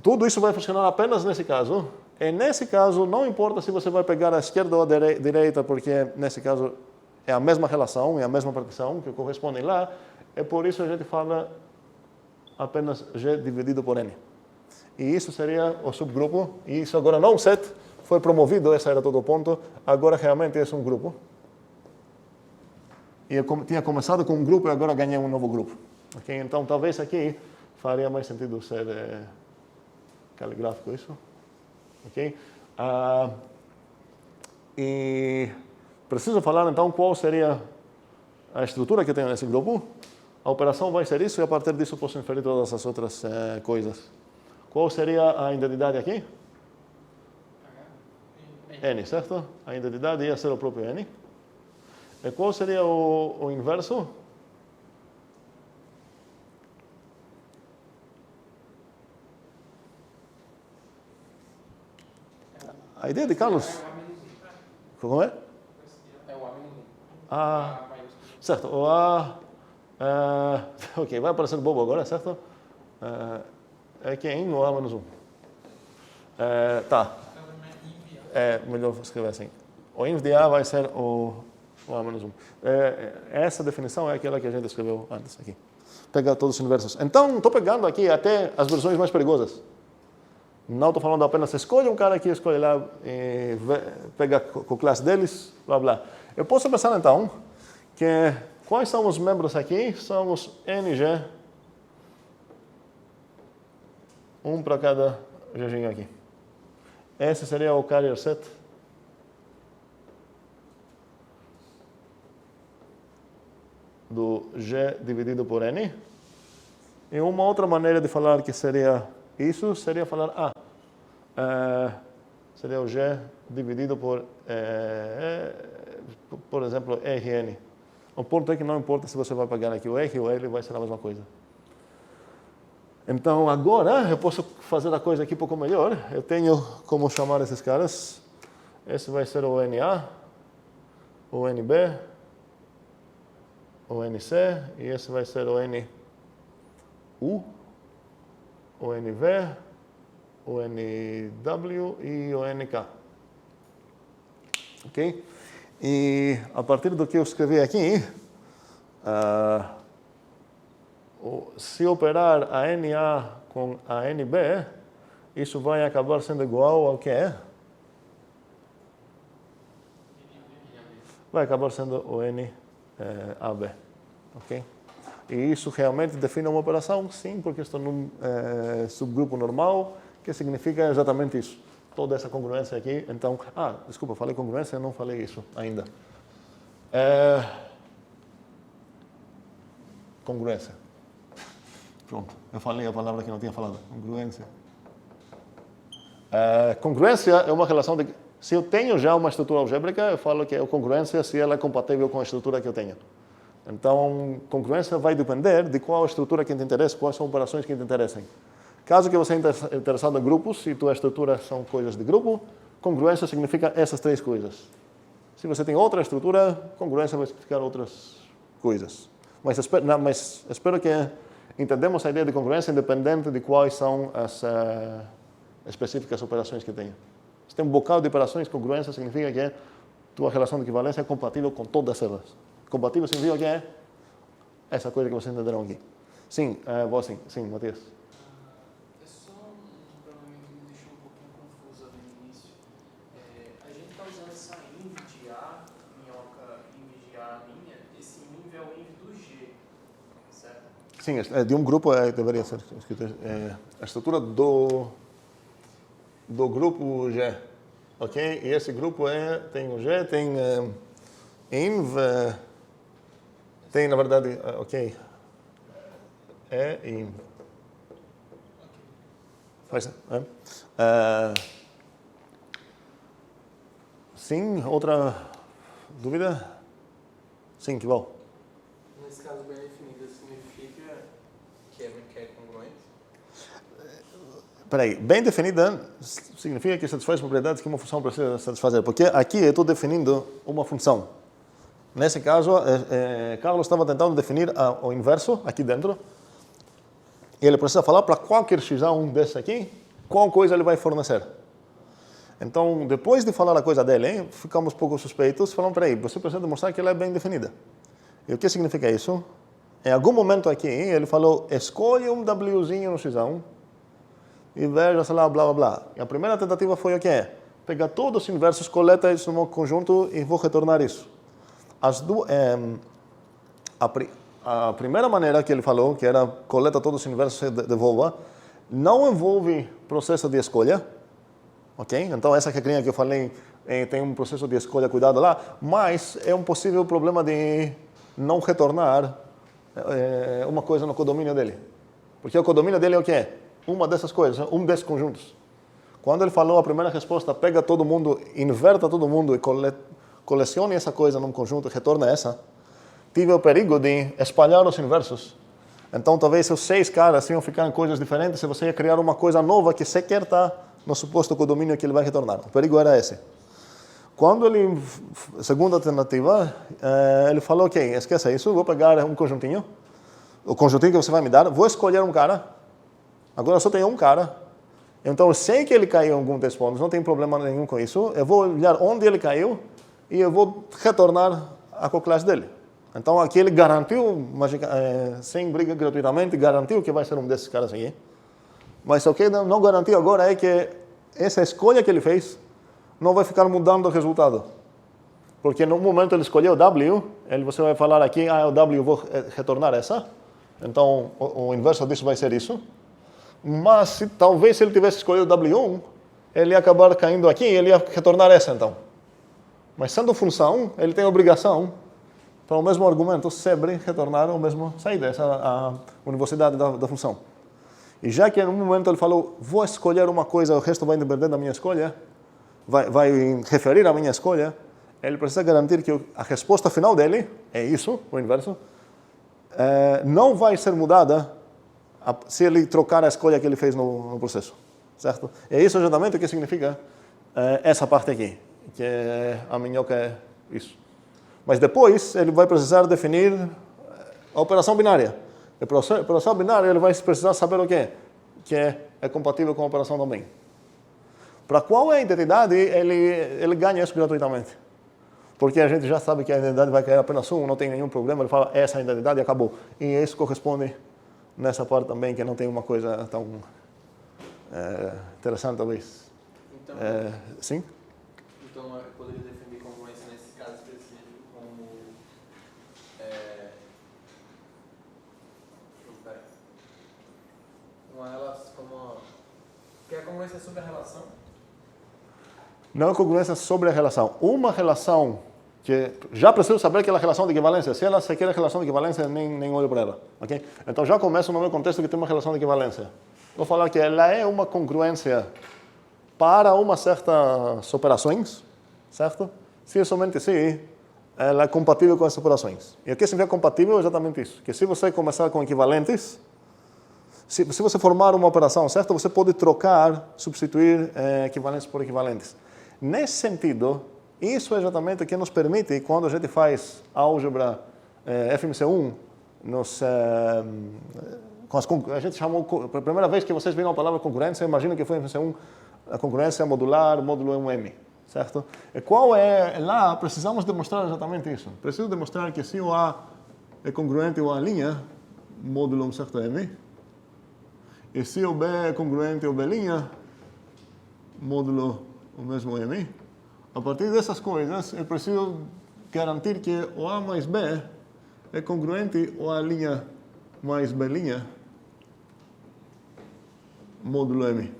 S1: Tudo isso vai funcionar apenas nesse caso. E nesse caso, não importa se você vai pegar a esquerda ou a direita, porque nesse caso é a mesma relação, é a mesma partição que correspondem lá, e por isso a gente fala apenas G dividido por N. E isso seria o subgrupo, e isso agora não set, foi promovido, esse era todo o ponto, agora realmente é um grupo. E eu tinha começado com um grupo e agora ganhei um novo grupo. Okay? Então talvez aqui faria mais sentido ser caligráfico isso. Okay? E preciso falar, então, qual seria a estrutura que tem nesse grupo. A operação vai ser isso, e a partir disso posso inferir todas as outras coisas. Qual seria a identidade aqui? N, certo? A identidade ia ser o próprio N. E qual seria o inverso? A ideia de Carlos... Como é? Certo, o A, ok, vai aparecer bobo agora, certo? É que é N no A menos 1. Tá. É melhor escrever assim. O inv de A vai ser o A menos 1. Essa definição é aquela que a gente escreveu antes aqui. Pega todos os inversos. Então, estou pegando aqui até as versões mais perigosas. Não estou falando apenas escolhe um cara aqui, escolhe lá, pega com a classe deles, blá blá. Eu posso pensar então que quais são os membros aqui? São os NG um para cada Gzinho aqui. Esse seria o carrier set. Do G dividido por N. E uma outra maneira de falar que seria isso, seria falar seria o G dividido por exemplo, RN. O ponto é que não importa se você vai pegar aqui o R ou o L, vai ser a mesma coisa. Então, agora, eu posso fazer a coisa aqui um pouco melhor. Eu tenho como chamar esses caras. Esse vai ser o NA, o NB, o NC, e esse vai ser o NU, o NV, o NW e o NK. Ok? E a partir do que eu escrevi aqui, se operar a NA com a NB, isso vai acabar sendo igual ao que é? Vai acabar sendo o NAB. Ok? E isso realmente define uma operação? Sim, porque estou num subgrupo normal, que significa exatamente isso. Toda essa congruência aqui. Então, desculpa, falei congruência, eu não falei isso ainda. Congruência. Pronto, eu falei a palavra que não tinha falado. Congruência. Congruência é uma relação de... Se eu tenho já uma estrutura algébrica, eu falo que é congruência se ela é compatível com a estrutura que eu tenho. Então, congruência vai depender de qual estrutura que te interessa, quais são operações que te interessem. Caso que você esteja interessado em grupos, se tua estrutura são coisas de grupo, congruência significa essas três coisas. Se você tem outra estrutura, congruência vai significar outras coisas. Mas espero que entendemos a ideia de congruência independente de quais são as específicas operações que tenha. Se tem um bocado de operações, congruência significa que tua relação de equivalência é compatível com todas elas. Compatível significa que é essa coisa que vocês entenderam aqui. Sim, sim, Matias.
S3: É só um problema que me deixou um pouquinho confuso ali no início. A gente está usando essa inv de A, minhoca inv de A minha, esse inv é o inv do G, certo?
S1: Sim, de um grupo deveria ser escrito. A estrutura do grupo G. Ok? E esse grupo tem o G, tem inv, tem na verdade, ok, inv. Faz, sim, outra dúvida? Sim, que bom.
S5: Nesse caso, bem definida significa que é congruente?
S1: Espera aí, bem definida significa que satisfaz propriedades que uma função precisa satisfazer. Porque aqui eu estou definindo uma função. Nesse caso, Carlos estava tentando definir o inverso aqui dentro. E ele precisa falar para qualquer x1 desse aqui, qual coisa ele vai fornecer. Então, depois de falar a coisa dele, ficamos um pouco suspeitos. Falamos, peraí, você precisa demonstrar que ela é bem definida. E o que significa isso? Em algum momento aqui, ele falou, escolhe um Wzinho no x1 e veja, sei lá, blá, blá, blá. E a primeira tentativa foi o quê? Pegar todos os inversos, coleta isso num conjunto e vou retornar isso. A primeira maneira que ele falou, que era coleta todos os inversos e devolva, não envolve processo de escolha. Ok? Então, essa regrinha que eu falei, tem um processo de escolha, cuidado lá, mas é um possível problema de não retornar uma coisa no codomínio dele. Porque o codomínio dele é o quê? Uma dessas coisas, um desses conjuntos. Quando ele falou a primeira resposta, pega todo mundo, inverta todo mundo e colecione essa coisa num conjunto e retorna essa, tive o perigo de espalhar os inversos. Então, talvez os 6 caras iam ficar em coisas diferentes e você ia criar uma coisa nova que sequer está no suposto codomínio que ele vai retornar. O perigo era esse. Quando ele, segunda tentativa, ele falou, ok, esqueça isso, vou pegar um conjuntinho, o conjuntinho que você vai me dar, vou escolher um cara, agora eu só tenho um cara, então eu sei que ele caiu em algum desses pontos, não tem problema nenhum com isso, eu vou olhar onde ele caiu e eu vou retornar a coclasse dele. Então aqui ele garantiu, sem briga gratuitamente, garantiu que vai ser um desses caras aqui. Mas o que não garantiu agora é que essa escolha que ele fez não vai ficar mudando o resultado. Porque no momento ele escolheu o W, você vai falar aqui, o W, vou retornar essa. Então o inverso disso vai ser isso. Mas talvez se ele tivesse escolhido W1, ele ia acabar caindo aqui e ele ia retornar essa então. Mas sendo função, ele tem a obrigação, para o mesmo argumento, sempre retornar a mesma saída, essa é a universidade da função. E já que em um momento ele falou, vou escolher uma coisa, o resto vai depender da minha escolha, vai referir à minha escolha, ele precisa garantir que a resposta final dele, é isso, o inverso, não vai ser mudada se ele trocar a escolha que ele fez no processo, certo? É isso exatamente o que significa essa parte aqui, que a minhoca é isso. Mas depois ele vai precisar definir a operação binária. E para a operação binária ele vai precisar saber o quê? Que é compatível com a operação também. Para qual é a identidade, ele ganha isso gratuitamente. Porque a gente já sabe que a identidade vai cair apenas um, não tem nenhum problema, ele fala essa é a identidade e acabou. E isso corresponde nessa parte também, que não tem uma coisa tão interessante talvez.
S5: Então,
S1: sim?
S5: Então eu poderia definir congruência nesse caso específico como uma relação, que a congruência é sobre a relação?
S1: Não é congruência sobre a relação. Uma relação que já preciso saber aquela relação de equivalência. Se ela sequer é relação de equivalência, nem olho para ela. Okay? Então já começo no meu contexto que tem uma relação de equivalência. Vou falar que ela é uma congruência para umas certas operações, certo? Se somente se ela é compatível com essas operações. E o que significa compatível é exatamente isso. Que se você começar com equivalentes, se você formar uma operação, certo? Você pode trocar, substituir equivalentes por equivalentes. Nesse sentido, isso é exatamente o que nos permite, quando a gente faz álgebra FMC1, a gente chamou, pela primeira vez que vocês viram a palavra concorrência, imagina que foi FMC1, a concorrência modular, módulo 1M, certo? E qual é, lá precisamos demonstrar exatamente isso. Preciso demonstrar que se o A é congruente ao A', módulo 1 certo M, e se o B é congruente ao B', módulo o mesmo M, a partir dessas coisas, eu preciso garantir que o A mais B é congruente ao A' mais B', módulo M.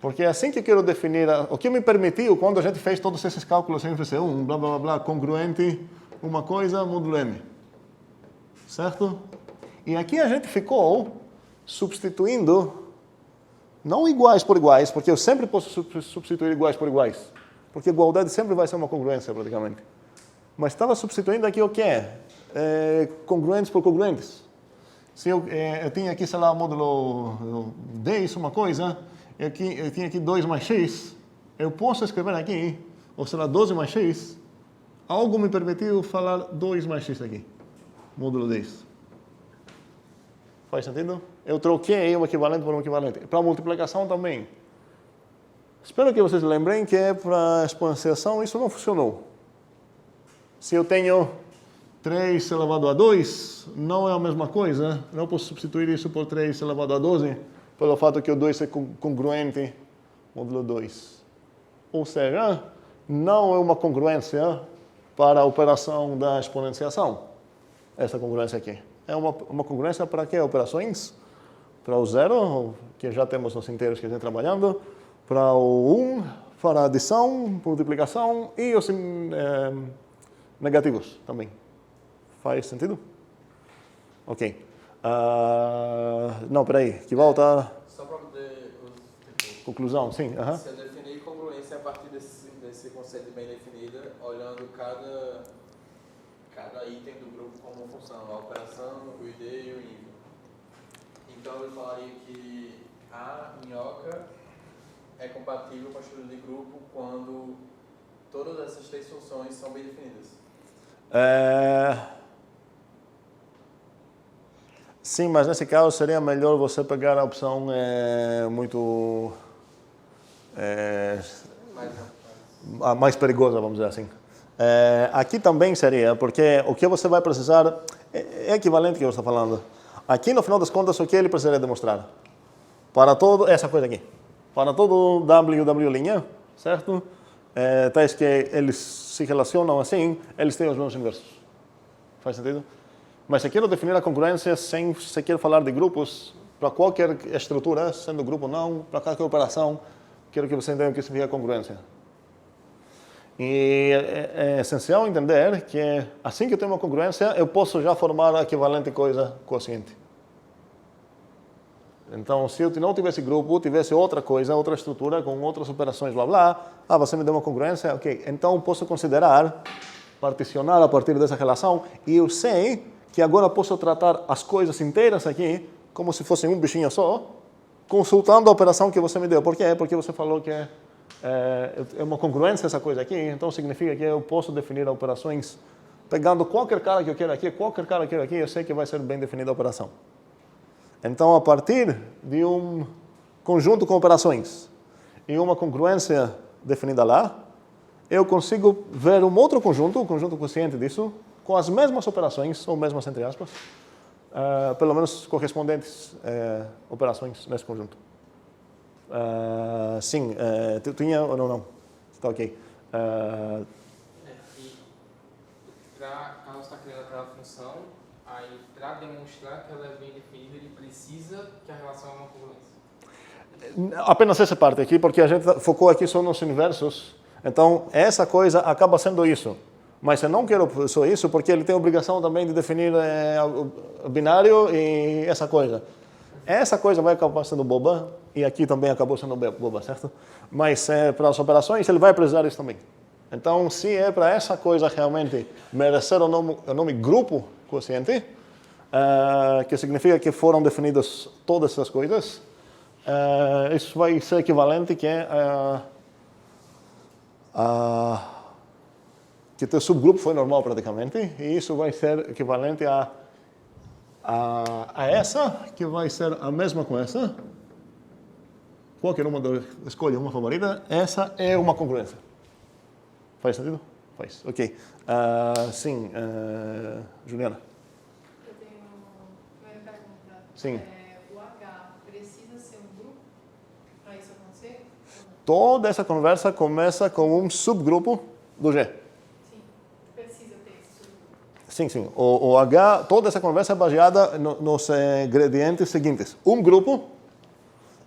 S1: Porque é assim que eu quero definir, o que me permitiu, quando a gente fez todos esses cálculos em FC1, blá, blá, blá, congruente, uma coisa, módulo M. Certo? E aqui a gente ficou substituindo, não iguais por iguais, porque eu sempre posso substituir iguais por iguais. Porque igualdade sempre vai ser uma congruência, praticamente. Mas estava substituindo aqui o que congruentes por congruentes. Se eu tinha aqui, sei lá, módulo D, isso uma coisa, eu tinha aqui 2 mais x, eu posso escrever aqui, ou sei lá, 12 mais x, algo me permitiu falar 2 mais x aqui, módulo 10. Faz sentido? Eu troquei um equivalente por um equivalente. Para multiplicação também. Espero que vocês lembrem que para exponenciação isso não funcionou. Se eu tenho 3 elevado a 2, não é a mesma coisa. Não posso substituir isso por 3 elevado a 12, pelo fato que o 2 é congruente, módulo 2. Ou seja, não é uma congruência para a operação da exponenciação. Essa congruência aqui. É uma congruência para quê? Operações? Para o zero, que já temos nos inteiros que estão trabalhando, para o 1, para a adição, multiplicação e os negativos também. Faz sentido? Ok. Não, peraí, que volta.
S5: Só para poder.
S1: Conclusão, sim.
S5: Se eu definir congruência a partir desse conceito bem definido, olhando cada item do grupo como função, a operação, o ID e o INV. Então eu falaria que a minhoca é compatível com a estrutura de grupo quando todas essas 3 funções são bem definidas.
S1: Sim, mas nesse caso seria melhor você pegar a opção muito mais perigosa, vamos dizer assim. Aqui também seria, porque o que você vai precisar é equivalente que eu estou falando. Aqui, no final das contas, o que ele precisaria demonstrar? Para todo, essa coisa aqui. Para todo W', certo? Tais que eles se relacionam assim, eles têm os mesmos inversos. Faz sentido? Mas se quero definir a congruência sem sequer falar de grupos, para qualquer estrutura, sendo grupo ou não, para qualquer operação, quero que você entenda o que significa congruência. E é essencial entender que assim que eu tenho uma congruência, eu posso já formar a equivalente coisa quociente. Então, se eu não tivesse grupo, tivesse outra coisa, outra estrutura, com outras operações, blá blá, você me deu uma congruência, ok. Então, posso considerar, particionar a partir dessa relação, e eu sei que agora posso tratar as coisas inteiras aqui como se fossem um bichinho só, consultando a operação que você me deu. Por quê? Porque você falou que é uma congruência essa coisa aqui, então significa que eu posso definir operações pegando qualquer cara que eu quero aqui, qualquer cara que eu quero aqui, eu sei que vai ser bem definida a operação. Então, a partir de um conjunto com operações e uma congruência definida lá, eu consigo ver um outro conjunto, o conjunto quociente disso, com as mesmas operações, ou mesmas entre aspas, pelo menos correspondentes operações nesse conjunto. Sim, tu tinha ou não? Está ok.
S4: Carlos está criando aquela função, aí para demonstrar que ela é bem definida, ele precisa que a relação é uma congruência.
S1: Apenas essa parte aqui, porque a gente focou aqui só nos inversos. Então, essa coisa acaba sendo isso. Mas eu não quero só isso, porque ele tem a obrigação também de definir o binário e essa coisa. Essa coisa vai acabar sendo boba, e aqui também acabou sendo boba, certo? Mas para as operações, ele vai precisar disso também. Então, se é para essa coisa realmente merecer o nome grupo quociente, que significa que foram definidas todas essas coisas, isso vai ser equivalente que teu subgrupo foi normal praticamente, e isso vai ser equivalente a essa, que vai ser a mesma com essa. Qualquer uma, escolha uma favorita, essa é uma congruência. Faz sentido? Faz, ok. Sim, Juliana.
S6: Eu tenho uma pergunta.
S1: Sim.
S6: O H precisa ser um grupo para isso acontecer?
S1: Toda essa conversa começa com um subgrupo do G.
S6: Sim, precisa ter esse subgrupo.
S1: Sim, sim. O H, toda essa conversa é baseada nos ingredientes seguintes. Um grupo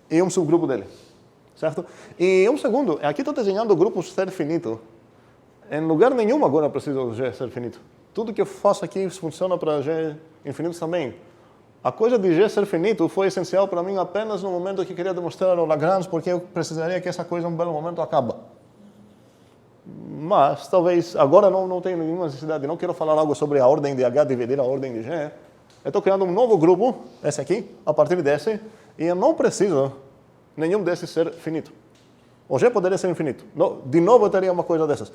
S1: e um subgrupo dele. Certo? E um segundo, aqui estou desenhando o grupo ser finito. Em lugar nenhum agora precisa o G ser finito. Tudo que eu faço aqui funciona para G infinitos também. A coisa de G ser finito foi essencial para mim apenas no momento que queria demonstrar o Lagrange, porque eu precisaria que essa coisa, em um belo momento, acaba. Mas, talvez, agora não tenho nenhuma necessidade, não quero falar algo sobre a ordem de H dividir a ordem de G. Eu estou criando um novo grupo, esse aqui, a partir desse, e eu não preciso nenhum desses ser finito. O G poderia ser infinito. De novo, eu teria uma coisa dessas.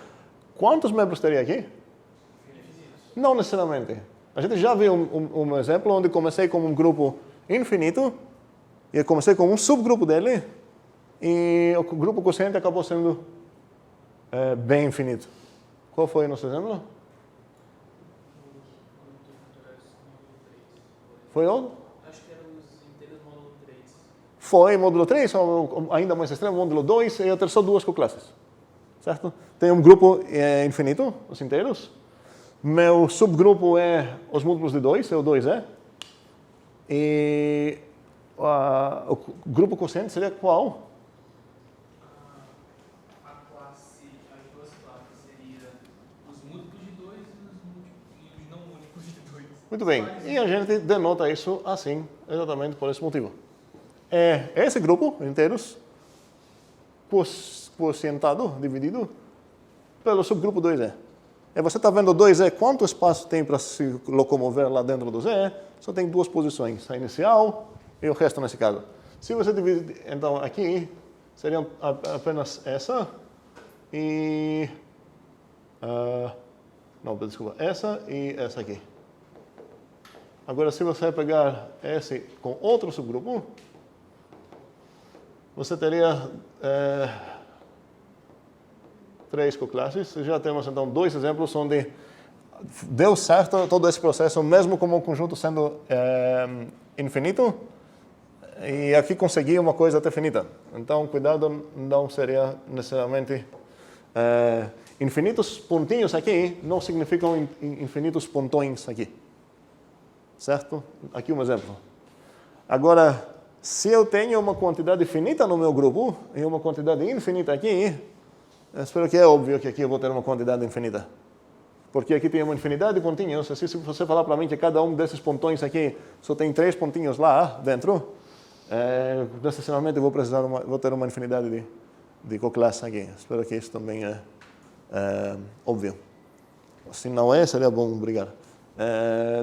S1: Quantos membros teria aqui? Não necessariamente. A gente já viu um exemplo onde comecei com um grupo infinito e eu comecei com um subgrupo dele e o grupo quociente acabou sendo bem infinito. Qual foi o nosso exemplo? Foi onde?
S3: Acho que era os inteiros módulo 3.
S1: Foi módulo 3, ou ainda mais extremo, módulo 2, e eu tenho só duas coclasses. Certo? Tem um grupo infinito, os inteiros. Meu subgrupo é os múltiplos de 2, é o 2E. E o grupo quociente seria qual?
S3: As duas classes seriam os múltiplos de 2 e os não múltiplos de 2.
S1: Muito bem. E a gente denota isso assim, exatamente por esse motivo. É esse grupo, inteiros, quocientado, dividido, pelo subgrupo 2E. E você está vendo 2E, quanto espaço tem para se locomover lá dentro do Z? Só tem duas posições, a inicial e o resto nesse caso. Se você dividir, então, aqui, seriam apenas essa e... não, desculpa, essa e essa aqui. Agora, se você pegar esse com outro subgrupo, você teria 3 coclasses. Já temos, então, 2 exemplos onde deu certo todo esse processo, mesmo como o conjunto sendo infinito, e aqui consegui uma coisa até finita. Então, cuidado, não seria necessariamente... infinitos pontinhos aqui não significam infinitos pontões aqui. certo? Aqui um exemplo. Agora, se eu tenho uma quantidade finita no meu grupo e uma quantidade infinita aqui, eu espero que é óbvio que aqui eu vou ter uma quantidade infinita. Porque aqui tem uma infinidade de pontinhos. Se você falar para mim que cada um desses pontões aqui só tem 3 pontinhos lá dentro, necessariamente eu vou ter uma infinidade de coclasse aqui. Espero que isso também é óbvio. Se não é, seria bom brigar.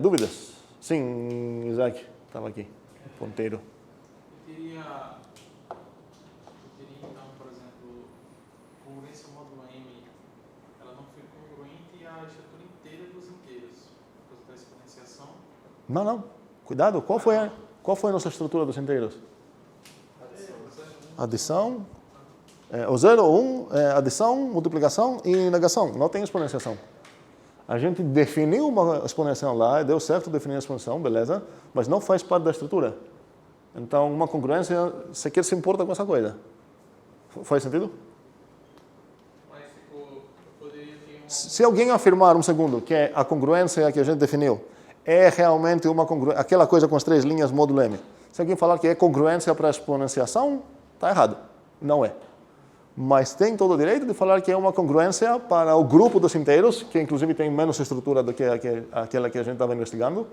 S1: Dúvidas? Sim, Isaac, estava aqui, ponteiro.
S3: Eu teria então, por exemplo, congruência módulo M, ela não foi congruente à estrutura inteira dos inteiros, por causa da exponenciação.
S1: Não. Cuidado, qual foi a nossa estrutura dos inteiros? Adição. O 0, 1, adição, multiplicação e negação. Não tem exponenciação. A gente definiu uma exponenciação lá, deu certo definir a exponenciação, beleza, mas não faz parte da estrutura. Então, uma congruência, sequer se importa com essa coisa. Faz sentido?
S3: Mas, tipo, poderia ter
S1: Se alguém afirmar, um segundo, que a congruência que a gente definiu é realmente aquela coisa com as 3 linhas módulo M. Se alguém falar que é congruência para a exponenciação, está errado. Não é. Mas tem todo o direito de falar que é uma congruência para o grupo dos inteiros, que inclusive tem menos estrutura do que aquela que a gente estava investigando,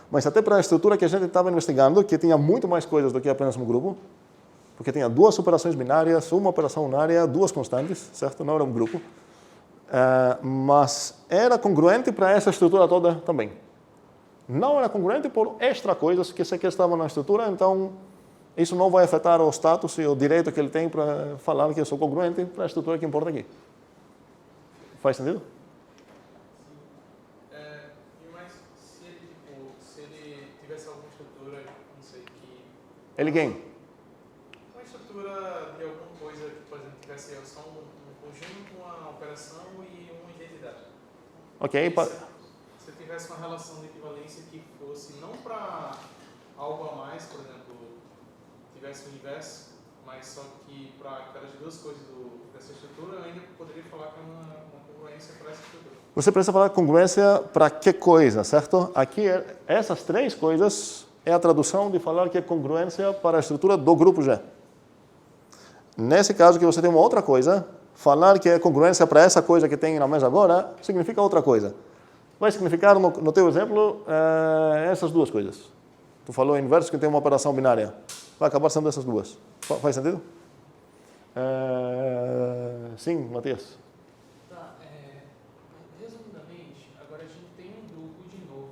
S1: mas até para a estrutura que a gente estava investigando, que tinha muito mais coisas do que apenas um grupo, porque tinha 2 operações binárias, uma operação unária, 2 constantes, certo? Não era um grupo. Mas era congruente para essa estrutura toda também. Não era congruente por extra coisas que sequer estavam na estrutura, então isso não vai afetar o status e o direito que ele tem para falar que eu sou congruente para a estrutura que importa aqui. Faz sentido?
S3: Mas se ele tivesse alguma estrutura, não sei, que...
S1: Ele quem?
S3: Uma estrutura de alguma coisa que, por exemplo, tivesse só um conjunto, uma operação e uma identidade.
S1: Ok.
S3: Se tivesse uma relação de equivalência que fosse não para algo a mais, por exemplo, tivesse o inverso, mas só que para aquelas 2 coisas dessa estrutura, eu ainda poderia falar que é uma congruência para essa estrutura.
S1: Você precisa falar congruência para que coisa, certo? Aqui, essas 3 coisas é a tradução de falar que é congruência para a estrutura do grupo G. Nesse caso que você tem uma outra coisa, falar que é congruência para essa coisa que tem na mesa agora, significa outra coisa. Vai significar, no teu exemplo, essas 2 coisas. Tu falou inverso que tem uma operação binária. Vai acabar sendo essas 2. Faz sentido? Sim, Matias.
S3: Tá, resumidamente, agora a gente tem um grupo de novo,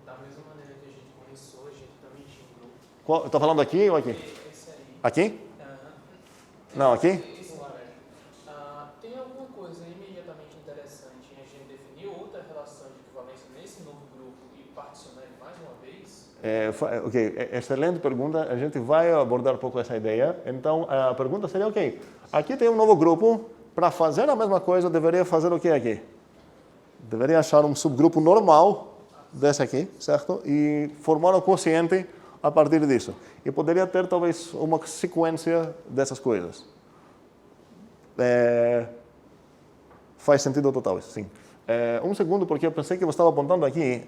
S3: da mesma maneira que a gente começou, a gente também tinha um grupo.
S1: Está falando aqui ou aqui?
S3: Esse aí.
S1: Aqui? Não, aqui?
S3: Esse laranja. Tem alguma coisa imediatamente interessante em a gente definir outra relação de equivalência nesse novo grupo e particionar ele mais uma vez?
S1: Ok, excelente pergunta. A gente vai abordar um pouco essa ideia. Então, a pergunta seria, ok, aqui tem um novo grupo. Para fazer a mesma coisa, deveria fazer o que aqui? Deveria achar um subgrupo normal desse aqui, certo? E formar um quociente a partir disso. E poderia ter, talvez, uma sequência dessas coisas. Faz sentido total isso, sim. Um segundo, porque eu pensei que você estava apontando aqui.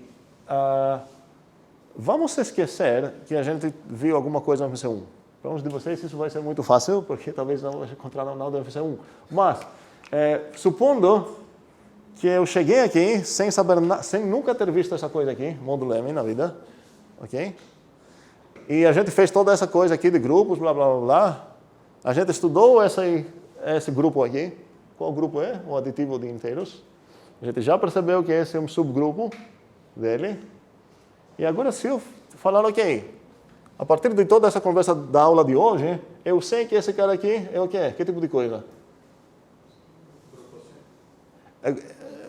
S1: Vamos esquecer que a gente viu alguma coisa no FC1. Para uns de vocês isso vai ser muito fácil, porque talvez não encontraram nada no FC1. Mas, supondo que eu cheguei aqui sem saber sem nunca ter visto essa coisa aqui, módulo M na vida, ok? E a gente fez toda essa coisa aqui de grupos, blá, blá, blá, blá. A gente estudou esse grupo aqui. Qual grupo é? O aditivo de inteiros. A gente já percebeu que esse é um subgrupo dele. E agora, se eu falar, ok, a partir de toda essa conversa da aula de hoje, eu sei que esse cara aqui é o quê? Que tipo de coisa?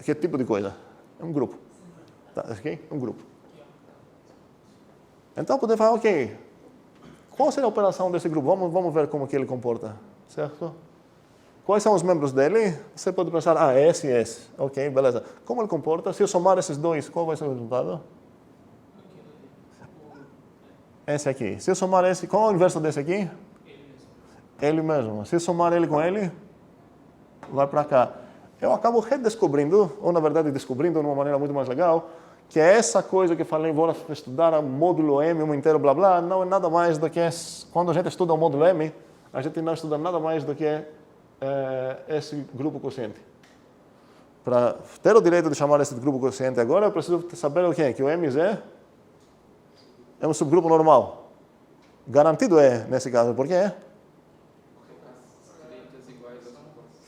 S1: Que tipo de coisa? É um grupo. Tá, ok? É um grupo. Então, poder falar, ok, qual será a operação desse grupo? Vamos ver como que ele comporta, certo? Quais são os membros dele? Você pode pensar, esse e esse. Ok, beleza. Como ele comporta? Se eu somar esses 2, qual vai ser o resultado? Esse aqui. Se eu somar esse, qual é o inverso desse aqui? Ele mesmo. Se eu somar ele com ele, vai para cá. Eu acabo redescobrindo, ou na verdade descobrindo de uma maneira muito mais legal, que essa coisa que falei, vou estudar o módulo M, um inteiro, blá, blá, não é nada mais do que, quando a gente estuda o módulo M, a gente não estuda nada mais do que esse grupo quociente. Para ter o direito de chamar esse grupo quociente agora, eu preciso saber o quê? Que o MZ é um subgrupo normal. Garantido é, nesse caso. Por quê?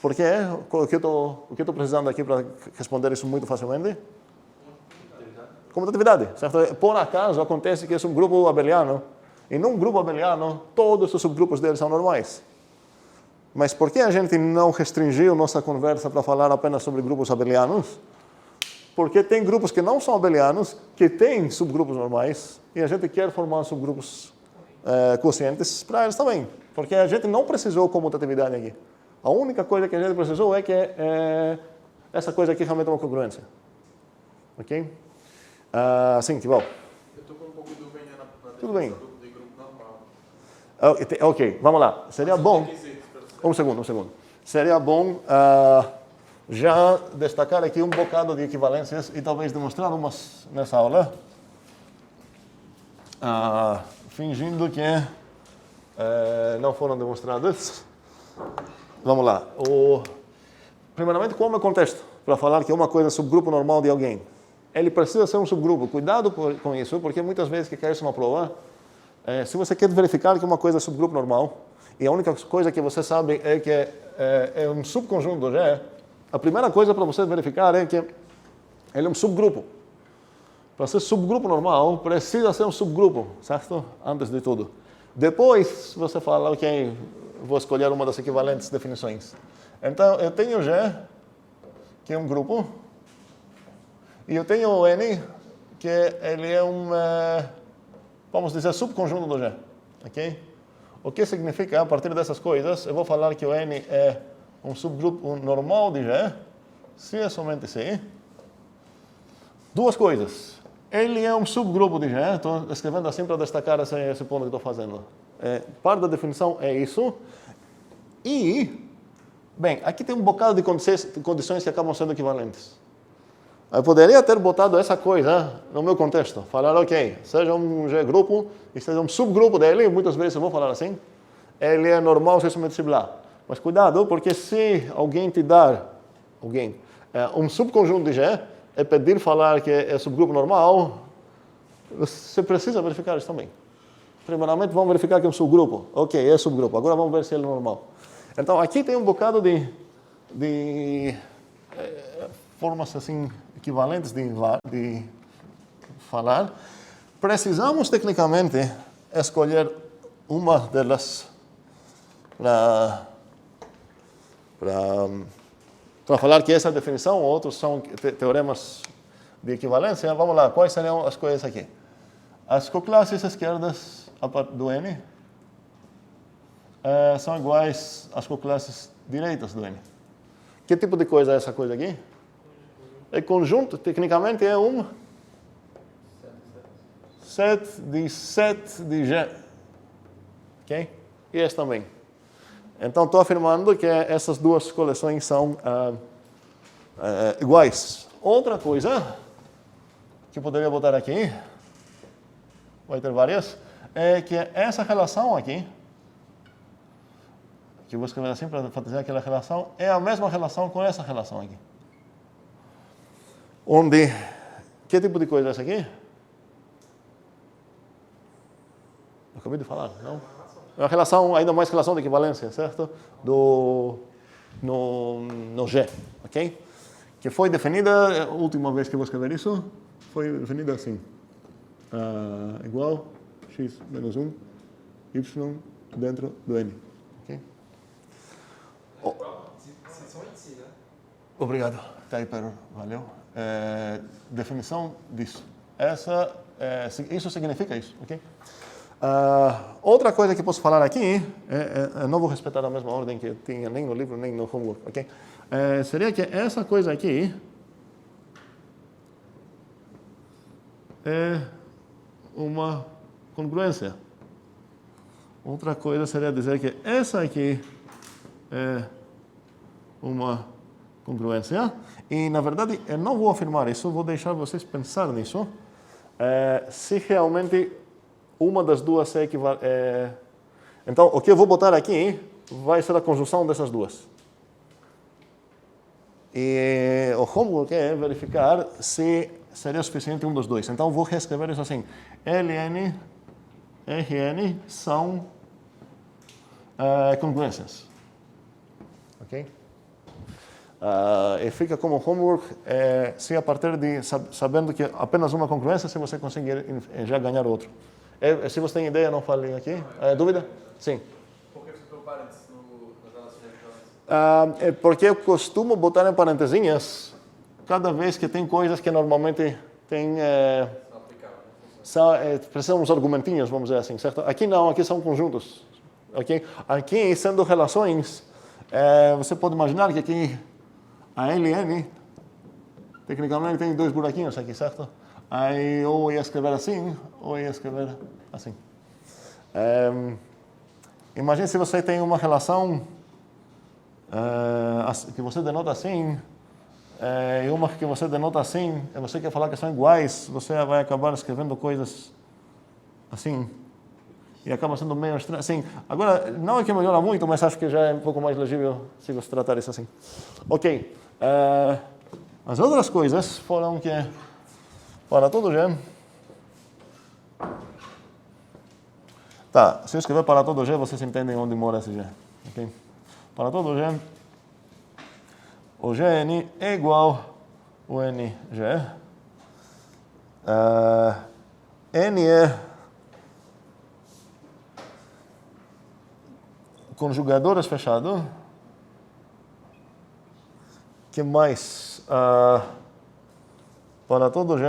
S1: Porque o que eu estou precisando aqui para responder isso muito facilmente? Comutatividade, certo? Por acaso acontece que é um grupo abeliano, e num grupo abeliano, todos os subgrupos deles são normais. Mas por que a gente não restringiu nossa conversa para falar apenas sobre grupos abelianos? Porque tem grupos que não são abelianos, que têm subgrupos normais, e a gente quer formar subgrupos quocientes para eles também. Porque a gente não precisou comutatividade aqui. A única coisa que a gente precisou é que essa coisa aqui realmente é uma congruência. Ok? Sim, Tival.
S5: Eu estou com um pouco de dúvida ainda na
S1: Tudo bem.
S5: definição de grupo normal.
S1: Ok, vamos lá. Seria bom... Um segundo. Seria bom já destacar aqui um bocado de equivalências e talvez demonstrar umas nessa aula. Fingindo que não foram demonstradas. Vamos lá. Primeiramente, qual é o contexto para falar que uma coisa é subgrupo normal de alguém? Ele precisa ser um subgrupo. Cuidado com isso, porque muitas vezes que cai isso uma prova, se você quer verificar que uma coisa é subgrupo normal, e a única coisa que você sabe é que é um subconjunto do G, a primeira coisa para você verificar é que ele é um subgrupo. Para ser subgrupo normal, precisa ser um subgrupo, certo? Antes de tudo. Depois, você fala, ok, vou escolher uma das equivalentes definições. Então, eu tenho G, que é um grupo, e eu tenho o N, que ele é um, vamos dizer, subconjunto do G. Ok? O que significa, a partir dessas coisas, eu vou falar que o N é um subgrupo normal de G, se é somente se. Duas coisas. Ele é um subgrupo de G, estou escrevendo assim para destacar esse ponto que estou fazendo. Parte da definição é isso. E, bem, aqui tem um bocado de condições que acabam sendo equivalentes. Eu poderia ter botado essa coisa no meu contexto. Falar, ok, seja um G-grupo e seja um subgrupo dele, muitas vezes eu vou falar assim, ele é normal se somente blá. Mas cuidado, porque se alguém te dar, um subconjunto de G, é pedir falar que é subgrupo normal, você precisa verificar isso também. Primeiramente, vamos verificar que é um subgrupo. Ok, é subgrupo. Agora vamos ver se ele é normal. Então, aqui tem um bocado de formas assim equivalentes de falar. Precisamos, tecnicamente, escolher uma delas para falar que essa é a definição, outros são teoremas de equivalência. Vamos lá, quais seriam as coisas aqui? As coclasses esquerdas do N são iguais às coclasses direitas do N. Que tipo de coisa é essa coisa aqui? É conjunto, tecnicamente é um set de G. Ok? E esse também. Então, estou afirmando que essas duas coleções são iguais. Outra coisa que eu poderia botar aqui, vai ter várias, é que essa relação aqui, que eu vou escrever assim para dizer aquela relação, é a mesma relação com essa relação aqui. Onde, que tipo de coisa é essa aqui? Eu acabei de falar, não? É uma relação, ainda mais relação de equivalência, certo? No G, ok? Que foi definida, a última vez que eu vou escrever isso, foi definida assim. Igual x menos 1, y dentro do n. Okay?
S2: Né?
S1: Obrigado, Taiper, valeu. Definição disso. Isso significa isso, ok? Outra coisa que posso falar aqui, não vou respeitar a mesma ordem que eu tinha nem no livro, nem no homework, ok? Seria que essa coisa aqui é uma congruência. Outra coisa seria dizer que essa aqui é uma congruência. E, na verdade, eu não vou afirmar isso, vou deixar vocês pensar nisso. Se realmente uma das duas é equivalente. Então, o que eu vou botar aqui vai ser a conjunção dessas duas. E o homework é verificar se seria suficiente um dos dois. Então, vou reescrever isso assim. LN, RN são congruências. Ok? E fica como homework, se a partir de sabendo que apenas uma congruência, se você conseguir já ganhar outro. Se você tem ideia, não falem aqui. Dúvida? Sim.
S5: Por que você botou parênteses nas relações equivalentes?
S1: É porque eu costumo botar em parentesinhas cada vez que tem coisas que normalmente tem... precisam uns argumentinhos, vamos dizer assim, certo? Aqui não, aqui são conjuntos. Okay? Aqui, sendo relações, você pode imaginar que aqui a LN, tecnicamente, tem dois buraquinhos aqui, certo? Aí ou ia escrever assim, ou ia escrever assim. Imagine se você tem uma relação que você denota assim, e uma que você denota assim, e você quer falar que são iguais, você vai acabar escrevendo coisas assim. E acaba sendo meio estranho. Assim, agora, não é que melhora muito, mas acho que já é um pouco mais legível se você tratar isso assim. Ok. As outras coisas foram que, para todo G... Tá, se eu escrever para todo G, vocês entendem onde mora esse G. Okay? Para todo G, o Gn é igual ao NG. N é conjugadores fechado. Que mais? Para todo G,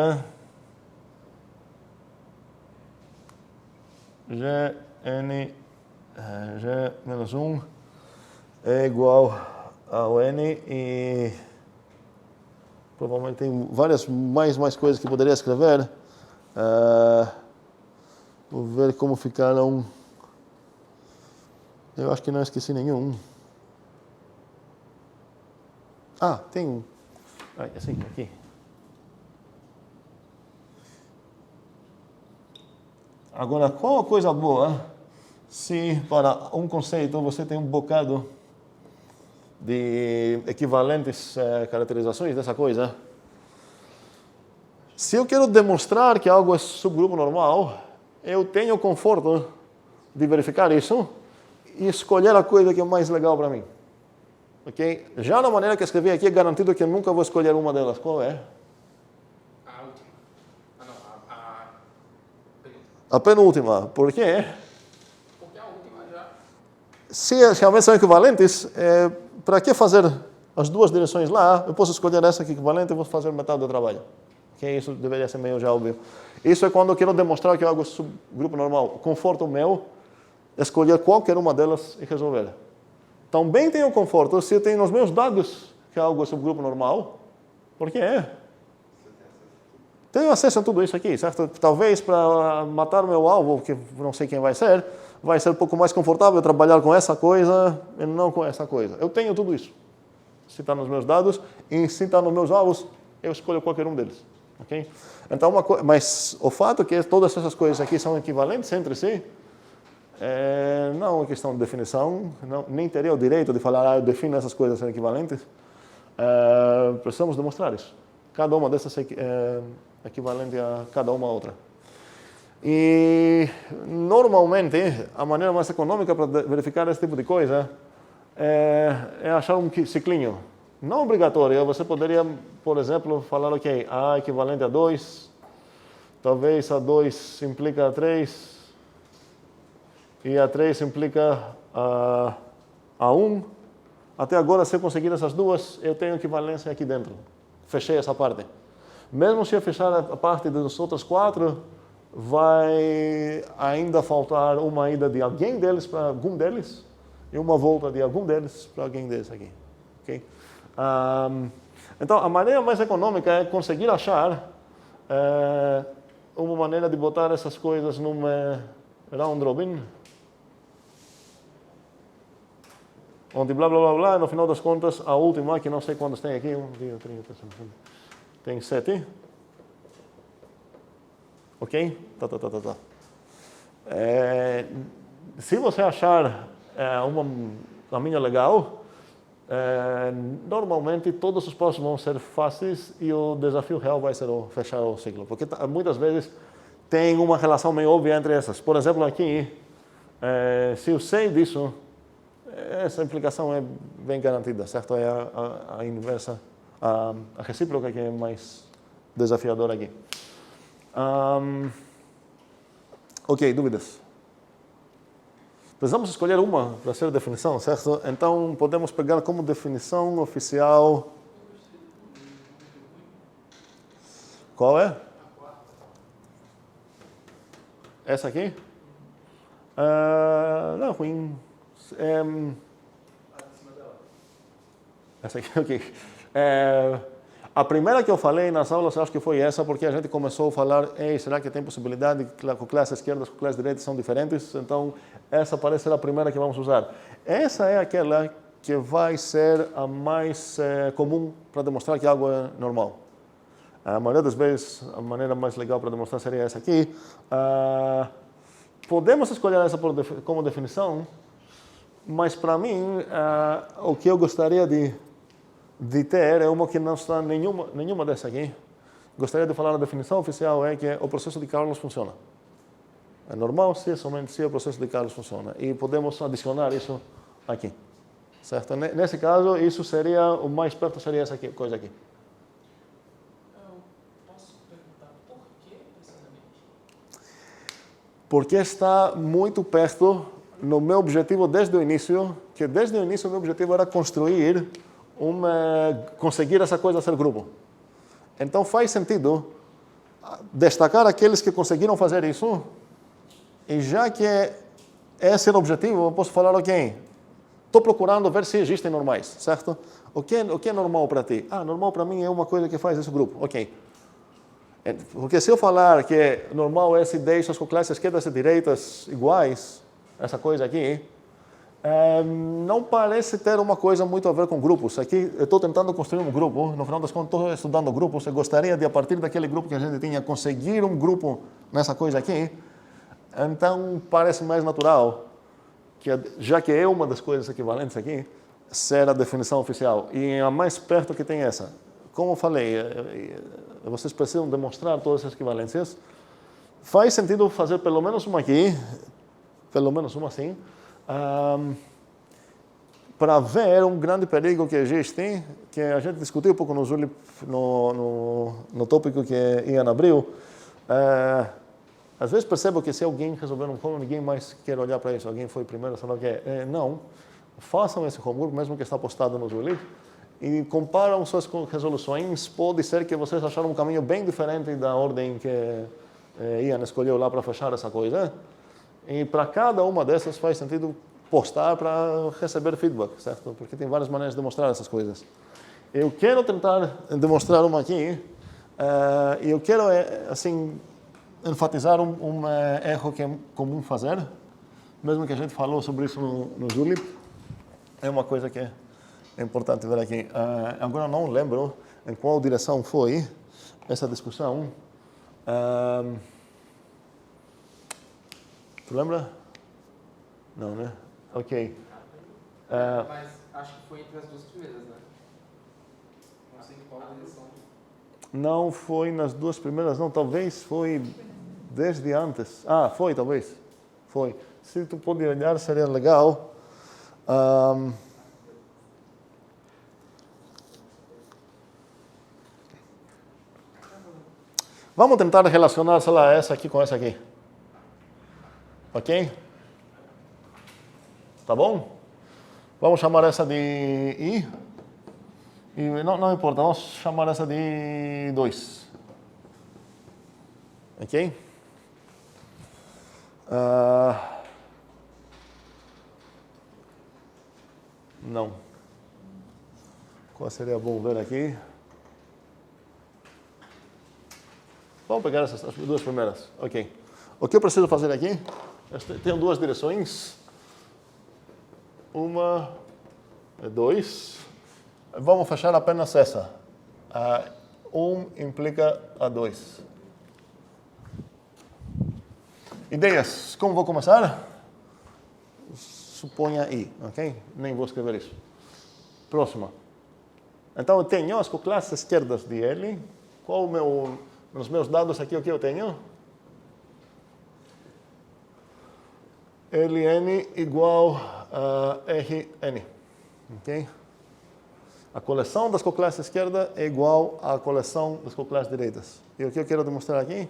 S1: Gn, G menos 1 é igual ao N e provavelmente tem várias mais coisas que poderia escrever. Vou ver como ficaram. Eu acho que não esqueci nenhum. Tem um. Assim, aqui. Agora, qual a coisa boa se para um conceito você tem um bocado de equivalentes caracterizações dessa coisa? Se eu quero demonstrar que algo é subgrupo normal, eu tenho o conforto de verificar isso e escolher a coisa que é mais legal para mim. Ok? Já na maneira que escrevi aqui, é garantido que eu nunca vou escolher uma delas. Qual é?
S4: A última. A penúltima.
S1: A penúltima. Por quê?
S4: Porque a última já...
S1: Se realmente são equivalentes, para que fazer as duas direções lá? Eu posso escolher essa que é equivalente e vou fazer metade do trabalho. Okay? Isso deveria ser meio já óbvio. Isso é quando eu quero demonstrar que algo é subgrupo normal. Conforto meu, escolher qualquer uma delas e resolver. Também tenho conforto se eu tenho nos meus dados que algo é subgrupo normal. Por quê? Tenho acesso a tudo isso aqui, certo? Talvez para matar o meu alvo, que não sei quem vai ser um pouco mais confortável trabalhar com essa coisa e não com essa coisa. Eu tenho tudo isso. Se está nos meus dados e se está nos meus alvos, eu escolho qualquer um deles. Okay? Então, mas o fato é que todas essas coisas aqui são equivalentes entre si, não é uma questão de definição, nem teria o direito de falar, eu defino essas coisas são equivalentes. Precisamos demonstrar isso. Cada uma dessas é equivalente a cada uma outra. E, normalmente, a maneira mais econômica para verificar esse tipo de coisa é achar um ciclinho. Não obrigatório, você poderia, por exemplo, falar, ok, A equivalente a 2, talvez a 2 implica a 3, e a 3 implica a 1. Até agora, se eu conseguir essas duas, eu tenho equivalência aqui dentro. Fechei essa parte. Mesmo se eu fechar a parte dos outros 4, vai ainda faltar uma ida de alguém deles para algum deles e uma volta de algum deles para alguém deles aqui. Okay? Então, a maneira mais econômica é conseguir achar uma maneira de botar essas coisas numa round robin. onde blá, blá, blá, blá, no final das contas, a última, que não sei quantas tem aqui, 1, 2, 3, 4, 5, tem 7. Ok? Tá. Se você achar um caminho legal, normalmente todos os passos vão ser fáceis e o desafio real vai ser fechar o ciclo. Porque muitas vezes tem uma relação meio óbvia entre essas. Por exemplo, aqui, se eu sei disso, essa implicação é bem garantida, certo? É a inversa, a recíproca que é mais desafiadora aqui. Ok, dúvidas? Precisamos escolher uma para ser definição, certo? Então, podemos pegar como definição oficial... Qual é? Essa aqui? Não, ruim. Essa aqui, ok. A primeira que eu falei nas aulas, acho que foi essa, porque a gente começou a falar, será que tem possibilidade que com classe esquerda e com classe direita são diferentes? Então, essa parece ser a primeira que vamos usar. Essa é aquela que vai ser a mais comum para demonstrar que algo é normal. A maioria das vezes, a maneira mais legal para demonstrar seria essa aqui. Podemos escolher essa como definição, mas para mim, o que eu gostaria de ter é uma que não está nenhuma dessa aqui. Gostaria de falar a definição oficial é que o processo de Carlos funciona. É normal se somente se o processo de Carlos funciona. E podemos adicionar isso aqui. Certo? Nesse caso, isso seria, o mais perto seria essa aqui, coisa aqui.
S3: Posso perguntar por que precisamente?
S1: Porque está muito perto no meu objetivo desde o início, que desde o início o meu objetivo era construir conseguir essa coisa ser grupo. Então faz sentido destacar aqueles que conseguiram fazer isso, e já que esse é o objetivo, eu posso falar, ok, estou procurando ver se existem normais, certo? O que é normal para ti? Normal para mim é uma coisa que faz esse grupo, ok. Porque se eu falar que normal é se deixa as classes esquerdas e direitas iguais, essa coisa aqui, não parece ter uma coisa muito a ver com grupos. Aqui eu estou tentando construir um grupo, no final das contas estou estudando grupos, eu gostaria de, a partir daquele grupo que a gente tinha, conseguir um grupo nessa coisa aqui. Então parece mais natural, que já que é uma das coisas equivalentes aqui, ser a definição oficial. E a mais perto que tem essa. Como eu falei, vocês precisam demonstrar todas as equivalências. Faz sentido fazer pelo menos uma aqui, pelo menos uma assim, para ver um grande perigo que existe, que a gente discutiu um pouco no Zulip, no tópico que Ian abriu. Às vezes percebo que se alguém resolver um problema, ninguém mais quer olhar para isso. Alguém foi primeiro, sabe o que é? Não. Façam esse homework, mesmo que está postado no Zulip, e comparam suas resoluções. Pode ser que vocês acharam um caminho bem diferente da ordem que Ian escolheu lá para fechar essa coisa. E para cada uma dessas faz sentido postar para receber feedback, certo? Porque tem várias maneiras de mostrar essas coisas. Eu quero tentar demonstrar uma aqui, e eu quero, assim, enfatizar um erro que é comum fazer, mesmo que a gente falou sobre isso no Zulip, é uma coisa que é importante ver aqui. Agora não lembro em qual direção foi essa discussão. Tu lembra? Não, né? Ok.
S4: Mas acho que foi entre as duas primeiras, né? Não sei qual direção.
S1: Não foi nas duas primeiras, não. Talvez foi desde antes. Foi, talvez. Foi. Se tu pode olhar, seria legal. Vamos tentar relacionar, sei lá, essa aqui com essa aqui. Ok? Tá bom? Vamos chamar essa de I. E não importa, vamos chamar essa de 2. Ok? Não. Qual seria bom ver aqui? Vamos pegar essas as duas primeiras. Ok. O que eu preciso fazer aqui? Eu tenho duas direções. Uma é 2. Vamos fechar apenas essa. A 1 implica a 2. Ideias? Como vou começar? Suponha I, ok? Nem vou escrever isso. Próxima. Então, eu tenho as coclasses esquerdas de L. Qual nos meus dados aqui, o que eu tenho? Ln igual a Rn. Ok? A coleção das coclasses esquerdas é igual à coleção das coclasses direitas. E o que eu quero demonstrar aqui?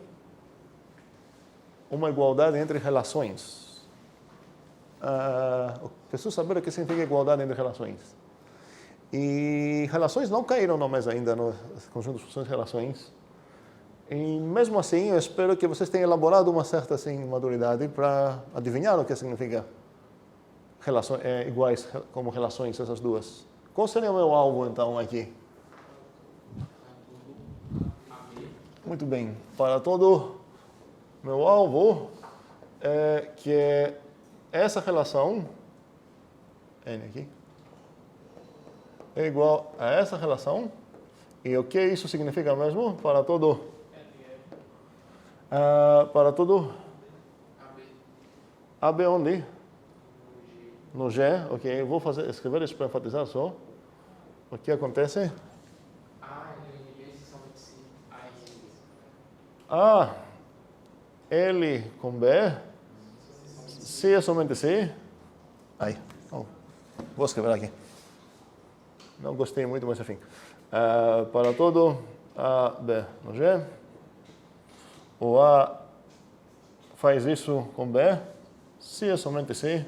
S1: Uma igualdade entre relações. Preciso saber o que significa igualdade entre relações. E relações não caíram na mesa ainda no conjunto de funções de relações. E mesmo assim, eu espero que vocês tenham elaborado uma certa assim, maturidade para adivinhar o que significa iguais como relações, essas duas. Qual seria o meu alvo, então, aqui? Muito bem. Para todo meu alvo, que é essa relação, N aqui, é igual a essa relação. E o que isso significa mesmo? Para todo AB onde? No G, ok. Eu vou escrever isso para enfatizar só. O que acontece? A, L com B, C é somente C. Aí, vou escrever aqui. Não gostei muito, mas enfim. Para todo A, B no G. O A faz isso com B. C é somente C.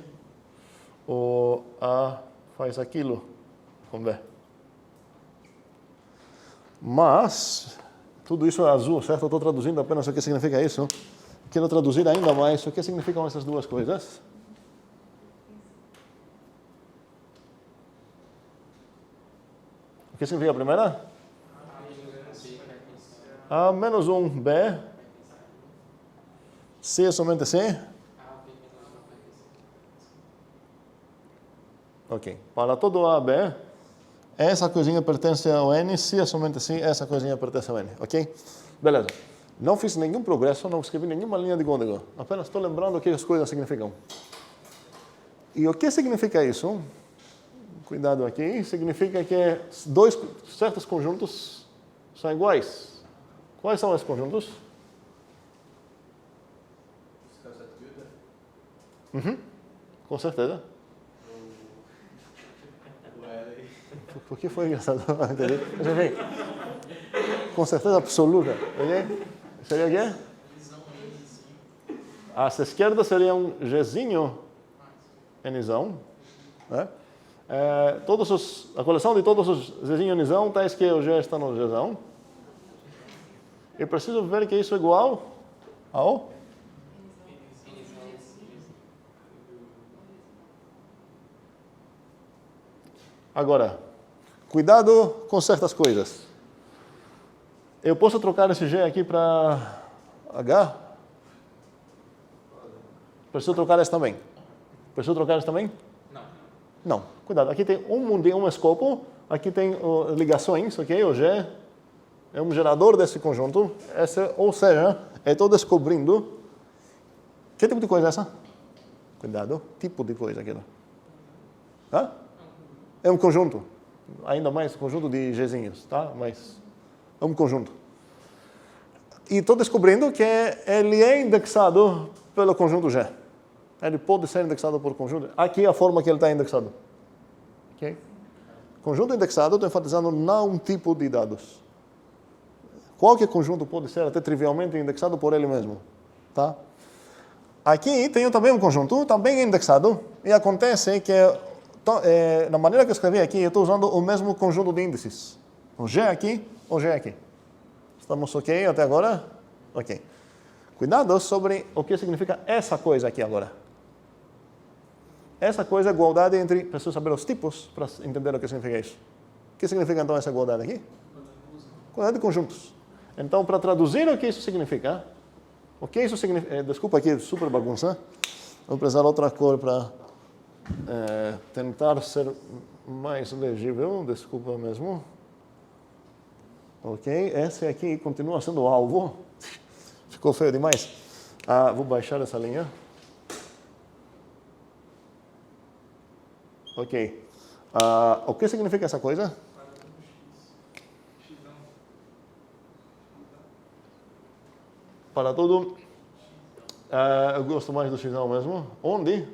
S1: O A faz aquilo com B. Mas, tudo isso é azul, certo? Eu estou traduzindo apenas o que significa isso. Quero traduzir ainda mais o que significam essas duas coisas. O que significa a primeira? A menos 1B. C é somente C. Ok. Para todo A, B, essa coisinha pertence ao N. Se é somente C, essa coisinha pertence ao N. Ok? Beleza. Não fiz nenhum progresso, não escrevi nenhuma linha de código. Apenas estou lembrando o que as coisas significam. E o que significa isso? Cuidado aqui. Significa que dois certos conjuntos são iguais. Quais são esses conjuntos? Com certeza. Por que foi engraçado? Com certeza absoluta. Okay? Seria o quê? As esquerdas seriam Gzinho, Nzão. Né? A coleção de todos os Gzinho e Nzão, tais que o G está no Gzão. E preciso ver que isso é igual ao... Agora, cuidado com certas coisas. Eu posso trocar esse G aqui para H? Preciso trocar esse também. Preciso trocar esse também?
S4: Não.
S1: Não. Cuidado. Aqui tem um escopo. Aqui tem ligações, ok? O G é um gerador desse conjunto. Ou seja, eu estou descobrindo... Que tipo de coisa é essa? Cuidado. Tipo de coisa aquilo. Hã? É um conjunto. Ainda mais conjunto de Gzinhos, tá? Mas é um conjunto. E estou descobrindo que ele é indexado pelo conjunto G. Ele pode ser indexado por conjunto. Aqui é a forma que ele está indexado. Okay? Conjunto indexado, estou enfatizando não tipo de dados. Qualquer conjunto pode ser até trivialmente indexado por ele mesmo. Tá? Aqui tenho também um conjunto, também indexado. E acontece que, na maneira que eu escrevi aqui, eu estou usando o mesmo conjunto de índices. O G aqui, o G aqui. Estamos ok até agora? Ok. Cuidado sobre o que significa essa coisa aqui agora. Essa coisa é igualdade entre... Preciso saber os tipos para entender o que significa isso. O que significa então essa igualdade aqui? Igualdade de conjuntos. Então, para traduzir o que isso significa... O que isso significa... Desculpa aqui, super bagunça. Vou precisar outra cor para tentar ser mais legível, desculpa mesmo. Ok, esse aqui continua sendo alvo. Ficou feio demais. Vou baixar essa linha. Ok. O que significa essa coisa? Para tudo, eu gosto mais do xão mesmo. Onde?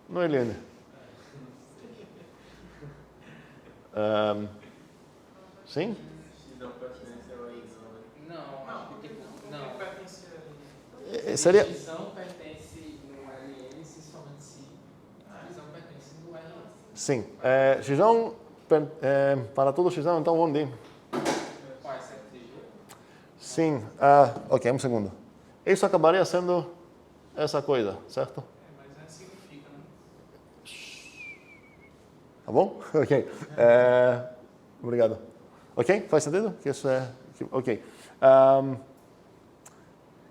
S1: No Eliane. Sim?
S5: Não pertence ao exame.
S3: Não, acho que tipo, não.
S2: Pertence a
S1: Seria...
S4: Xisão pertence no LN se somente se xisão pertence no LN.
S1: Sim. Xão, para todo xão, então onde?
S4: Pai, CFTG.
S1: Sim. Ok, um segundo. Isso acabaria sendo essa coisa, certo?
S3: Mas significa, né?
S1: Tá bom? Ok. Obrigado. Ok? Faz sentido? Que isso é... Ok.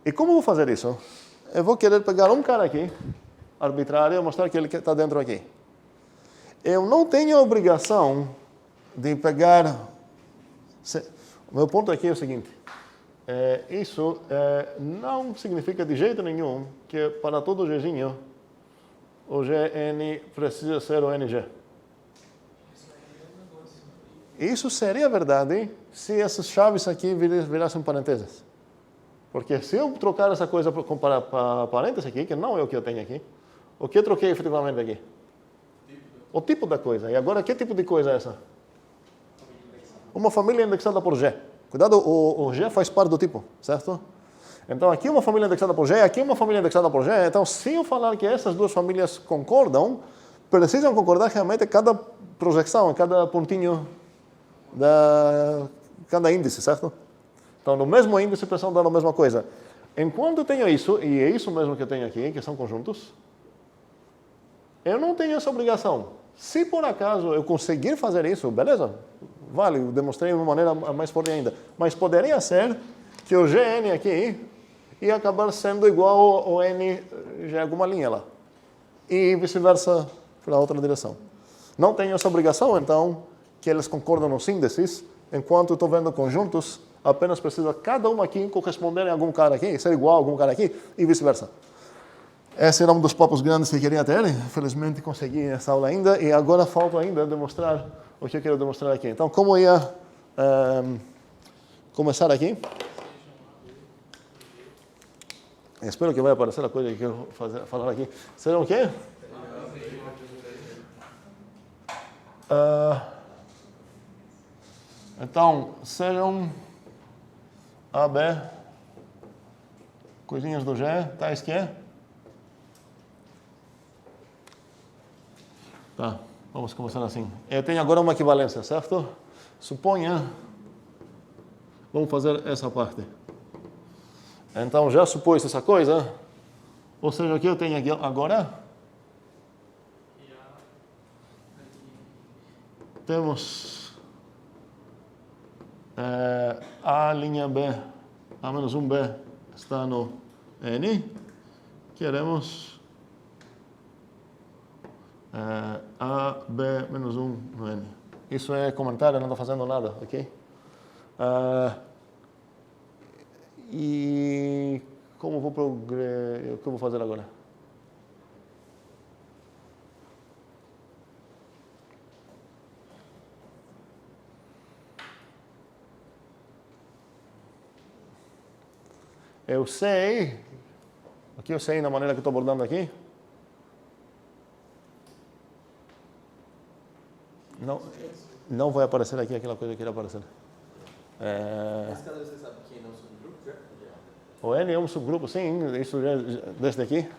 S1: E como vou fazer isso? Eu vou querer pegar um cara aqui, arbitrário, e mostrar que ele está dentro aqui. Eu não tenho a obrigação de pegar... O meu ponto aqui é o seguinte. Isso não significa de jeito nenhum que para todo Gzinho o Gn precisa ser o NG. Isso seria verdade se essas chaves aqui virassem parênteses. Porque se eu trocar essa coisa para parênteses aqui, que não é o que eu tenho aqui, o que eu troquei efetivamente aqui? O tipo da coisa. E agora, que tipo de coisa é essa? Uma família indexada por G. Cuidado, o G faz parte do tipo, certo? Então, aqui uma família indexada por G, aqui uma família indexada por G. Então, se eu falar que essas duas famílias concordam, precisam concordar realmente cada projeção, cada pontinho cada índice, certo? Então, no mesmo índice, precisam dar a mesma coisa. Enquanto eu tenho isso, e é isso mesmo que eu tenho aqui, que são conjuntos, eu não tenho essa obrigação. Se por acaso eu conseguir fazer isso, beleza, vale, eu demonstrei de uma maneira mais forte ainda. Mas poderia ser que o Gn aqui ia acabar sendo igual ao N de alguma linha lá. E vice-versa para a outra direção. Não tenho essa obrigação, então, que eles concordam nos índices, enquanto eu estou vendo conjuntos, apenas precisa cada um aqui corresponder a algum cara aqui, ser igual a algum cara aqui, e vice-versa. Esse era um dos papos grandes que eu queria ter. Infelizmente consegui essa aula ainda, e agora falta ainda demonstrar o que eu quero demonstrar aqui. Então, como eu ia começar aqui? Espero que vai aparecer a coisa que eu quero falar aqui. Será o quê? Então, serão A, B, coisinhas do G, tais que é? Tá, vamos começar assim. Eu tenho agora uma equivalência, certo? Suponha, vamos fazer essa parte. Então, já supôs essa coisa, ou seja, o que eu tenho aqui agora? Temos A linha B, A menos 1B está no N. Queremos A, B menos 1 no N. Isso é comentário, não estou fazendo nada, ok? E como vou progredir? O que eu vou fazer agora? Eu sei, o que eu sei na maneira que estou abordando aqui? Não vai aparecer aqui aquela coisa que queria aparecer.
S5: Mas cada vez você sabe que não é um subgrupo, já?
S1: O N é um subgrupo, sim, isso já desde aqui.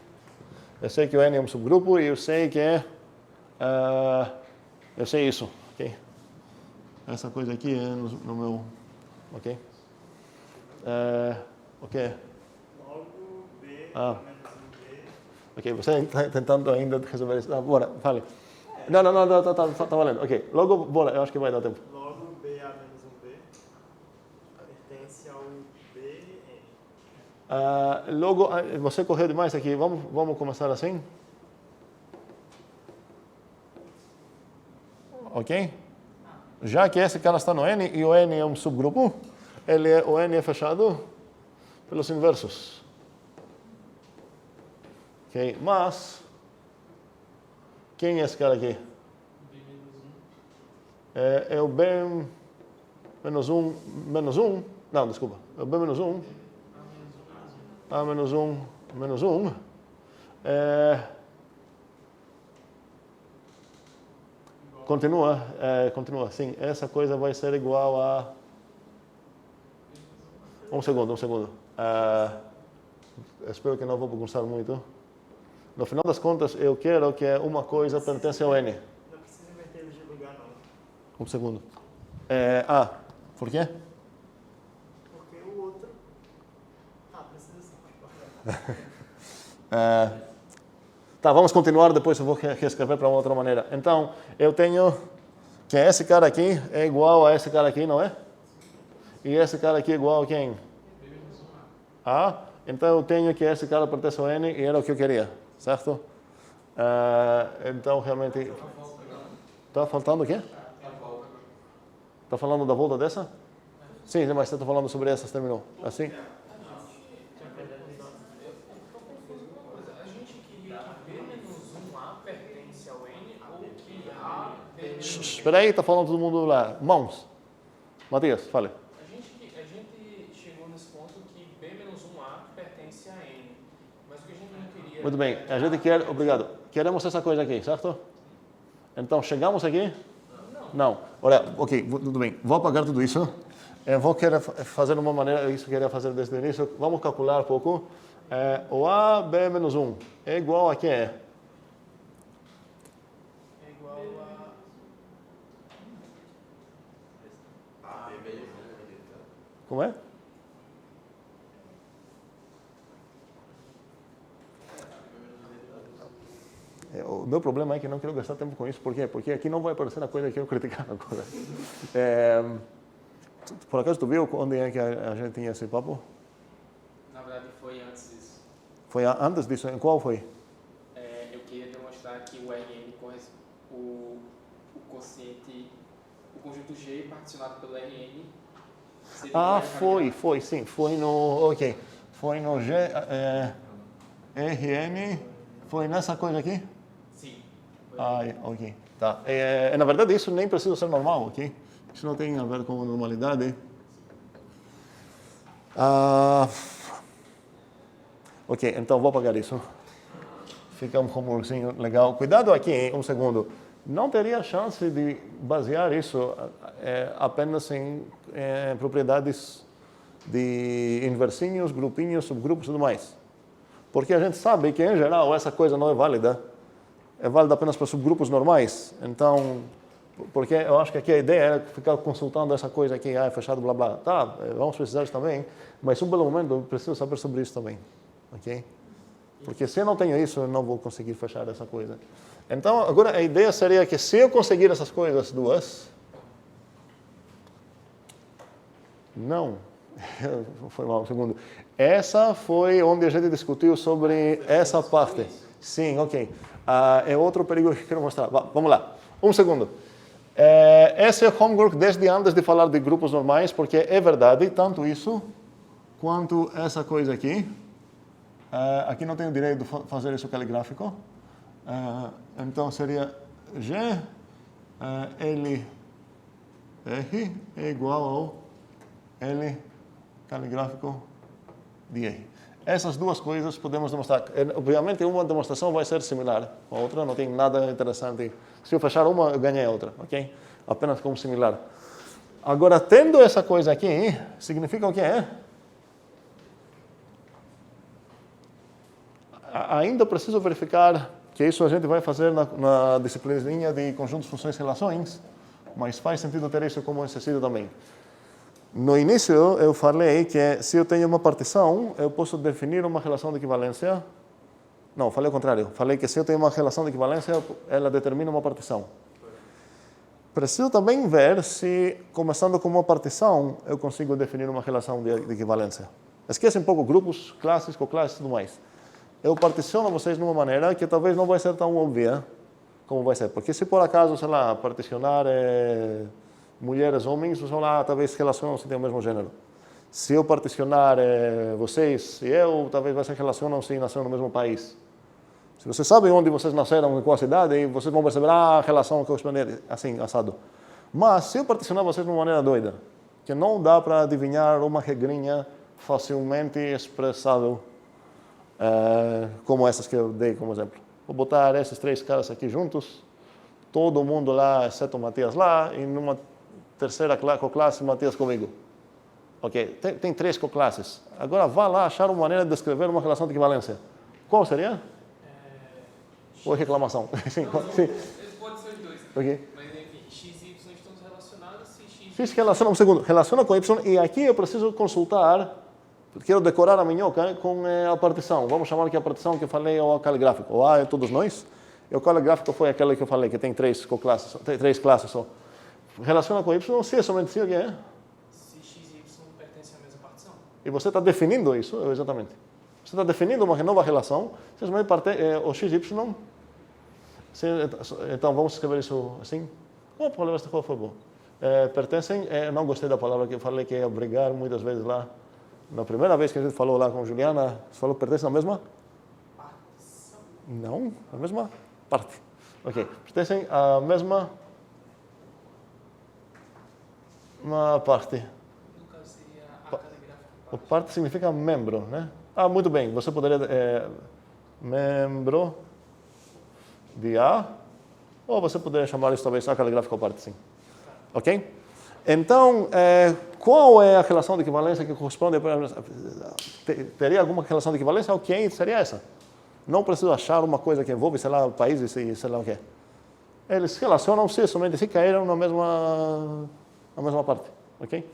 S1: Eu sei que o N é um subgrupo e eu sei que eu sei isso, ok? Essa coisa aqui é no meu, ok? O que?
S2: logo B menos 1B.
S1: Ok, você está tentando ainda resolver isso. Bora, fale. Não, tá valendo. Ok, logo, bora, eu acho que vai dar tempo.
S2: Logo BA menos 1B pertence ao BN.
S1: Logo, você correu demais aqui, vamos começar assim? ok? Já que esse cara está no N e o N é um subgrupo, o N é fechado pelos inversos. Ok? Mas, quem é esse cara aqui? É o B menos 1, menos 1. Não, desculpa. É o B menos 1. A menos 1, menos 1. Continua, sim. Essa coisa vai ser igual a... Um segundo. Espero que não vou bagunçar muito. No final das contas, eu quero que uma coisa pertence ao N.
S2: Não precisa inverter de lugar, não.
S1: Um segundo. Por quê?
S2: Porque o outro... precisa sim.
S1: Tá, vamos continuar, depois eu vou reescrever para uma outra maneira. Então, eu tenho que esse cara aqui é igual a esse cara aqui, não é? E esse cara aqui é igual a quem? A. Então, eu tenho que esse cara pertence ao N e era o que eu queria, certo? Então, realmente... Está faltando o quê? Está falando da volta dessa? Sim, mas você está falando sobre essas, terminou. Assim? Espera aí, está falando todo mundo lá. Mãos. Matias, fale.
S3: A gente chegou nesse ponto que B-1A pertence a N. Mas o que a gente não queria...
S1: Muito bem, a gente quer... Obrigado. Queremos essa coisa aqui, certo? Então, chegamos aqui? Não. Olha, ok, tudo bem. Vou apagar tudo isso. Eu vou querer fazer de uma maneira, isso eu queria fazer desde o início. Vamos calcular um pouco. O A, B menos 1 é igual a quem é?
S3: É igual a...
S1: Como é? O meu problema é que não quero gastar tempo com isso. Por quê? Porque aqui não vai aparecer a coisa que eu criticar agora. Por acaso tu viu onde é que a gente tinha esse papo?
S4: Na verdade, foi antes disso.
S1: Foi antes disso? Em qual foi?
S4: Eu queria demonstrar que o Rn o quociente, o conjunto G particionado pelo Rn seria
S1: foi, sim. Foi no... Ok. Foi no G... Rn... Foi nessa coisa aqui?
S4: Sim.
S1: Ok. Tá. Na verdade, isso nem precisa ser normal, ok? Isso não tem a ver com normalidade. Ok, então vou apagar isso. Fica um rumorzinho legal. Cuidado aqui, hein? Um segundo. Não teria chance de basear isso apenas em propriedades de inversinhos, grupinhos, subgrupos e tudo mais. Porque a gente sabe que, em geral, essa coisa não é válida. É válida apenas para subgrupos normais. Então, porque eu acho que aqui a ideia era ficar consultando essa coisa aqui, é fechado, blá, blá. Tá, vamos precisar disso também, mas um belo momento eu preciso saber sobre isso também. Ok? Porque se eu não tenho isso, eu não vou conseguir fechar essa coisa. Então, agora a ideia seria que se eu conseguir essas coisas duas... Não. Foi mal, um segundo. Essa foi onde a gente discutiu sobre essa parte. Sim, ok. É outro perigo que eu quero mostrar. Vamos lá. Um segundo. Esse é homework desde antes de falar de grupos normais, porque é verdade, tanto isso quanto essa coisa aqui. Aqui não tenho direito de fazer isso caligráfico. Então seria G, L, R é igual ao L caligráfico de R. Essas duas coisas podemos demonstrar. Obviamente, uma demonstração vai ser similar. A outra não tem nada interessante. Se eu fechar uma, eu ganhei a outra, ok? Apenas como similar. Agora, tendo essa coisa aqui, significa o que é? Ainda preciso verificar que isso a gente vai fazer na disciplininha de conjuntos, funções e relações, mas faz sentido ter isso como exercício também. No início, eu falei que se eu tenho uma partição, eu posso definir uma relação de equivalência. Não, falei o contrário. Falei que se eu tenho uma relação de equivalência, ela determina uma partição. Preciso também ver se, começando com uma partição, eu consigo definir uma relação de equivalência. Esquece um pouco grupos, classes, coclasses e tudo mais. Eu particiono vocês de uma maneira que talvez não vai ser tão óbvia como vai ser. Porque se por acaso, sei lá, particionar mulheres, homens, você vai lá, talvez relacionam-se tem o mesmo gênero. Se eu particionar vocês e eu, talvez vocês relacionam-se e nasceram no mesmo país. Se você sabe onde vocês nasceram, em qual cidade, vocês vão perceber a relação correspondente, assim, assado. Mas se eu particionar vocês de uma maneira doida, que não dá para adivinhar uma regrinha facilmente expressável, como essas que eu dei como exemplo. Vou botar esses 3 caras aqui juntos, todo mundo lá, exceto o Matias lá, e numa terceira classe, Matias comigo. Ok, tem 3 coclasses. Agora vá lá achar uma maneira de descrever uma relação de equivalência. Qual seria? Ou reclamação? Sim, sim.
S4: Pode ser os dois.
S1: Okay.
S4: Mas enfim, x e y estão relacionados se x...
S1: X relaciona, um segundo, relaciona com Y e aqui eu preciso consultar, quero decorar a minhoca com a partição. Vamos chamar aqui a partição que eu falei ou a caligráfico. O A é todos nós. E o caligráfico foi aquele que eu falei, que tem 3 classes só. Relaciona com Y, se é somente sim, o que é?
S3: Se x e y pertencem à mesma partição.
S1: E você está definindo isso, exatamente. Você está definindo uma nova relação, simplesmente o x e y. Então vamos escrever isso assim. Qual a palavra qual foi bom? Pertencem, não gostei da palavra que eu falei que ia brigar muitas vezes lá. Na primeira vez que a gente falou lá com Juliana, você falou pertence à mesma?
S3: Partição.
S1: Não, à mesma parte. Ok, pertencem à mesma uma parte.
S3: No caso seria a caligráfica.
S1: O parte significa membro, né? Ah, muito bem. Você poderia membro de A, ou você poderia chamar isso talvez a caligráfica parte, sim. Ok? Então, qual é a relação de equivalência que corresponde? Teria alguma relação de equivalência? Ok, seria essa. Não preciso achar uma coisa que envolve, sei lá, países e sei lá o quê. Eles relacionam-se somente se caíram na mesma parte. Ok?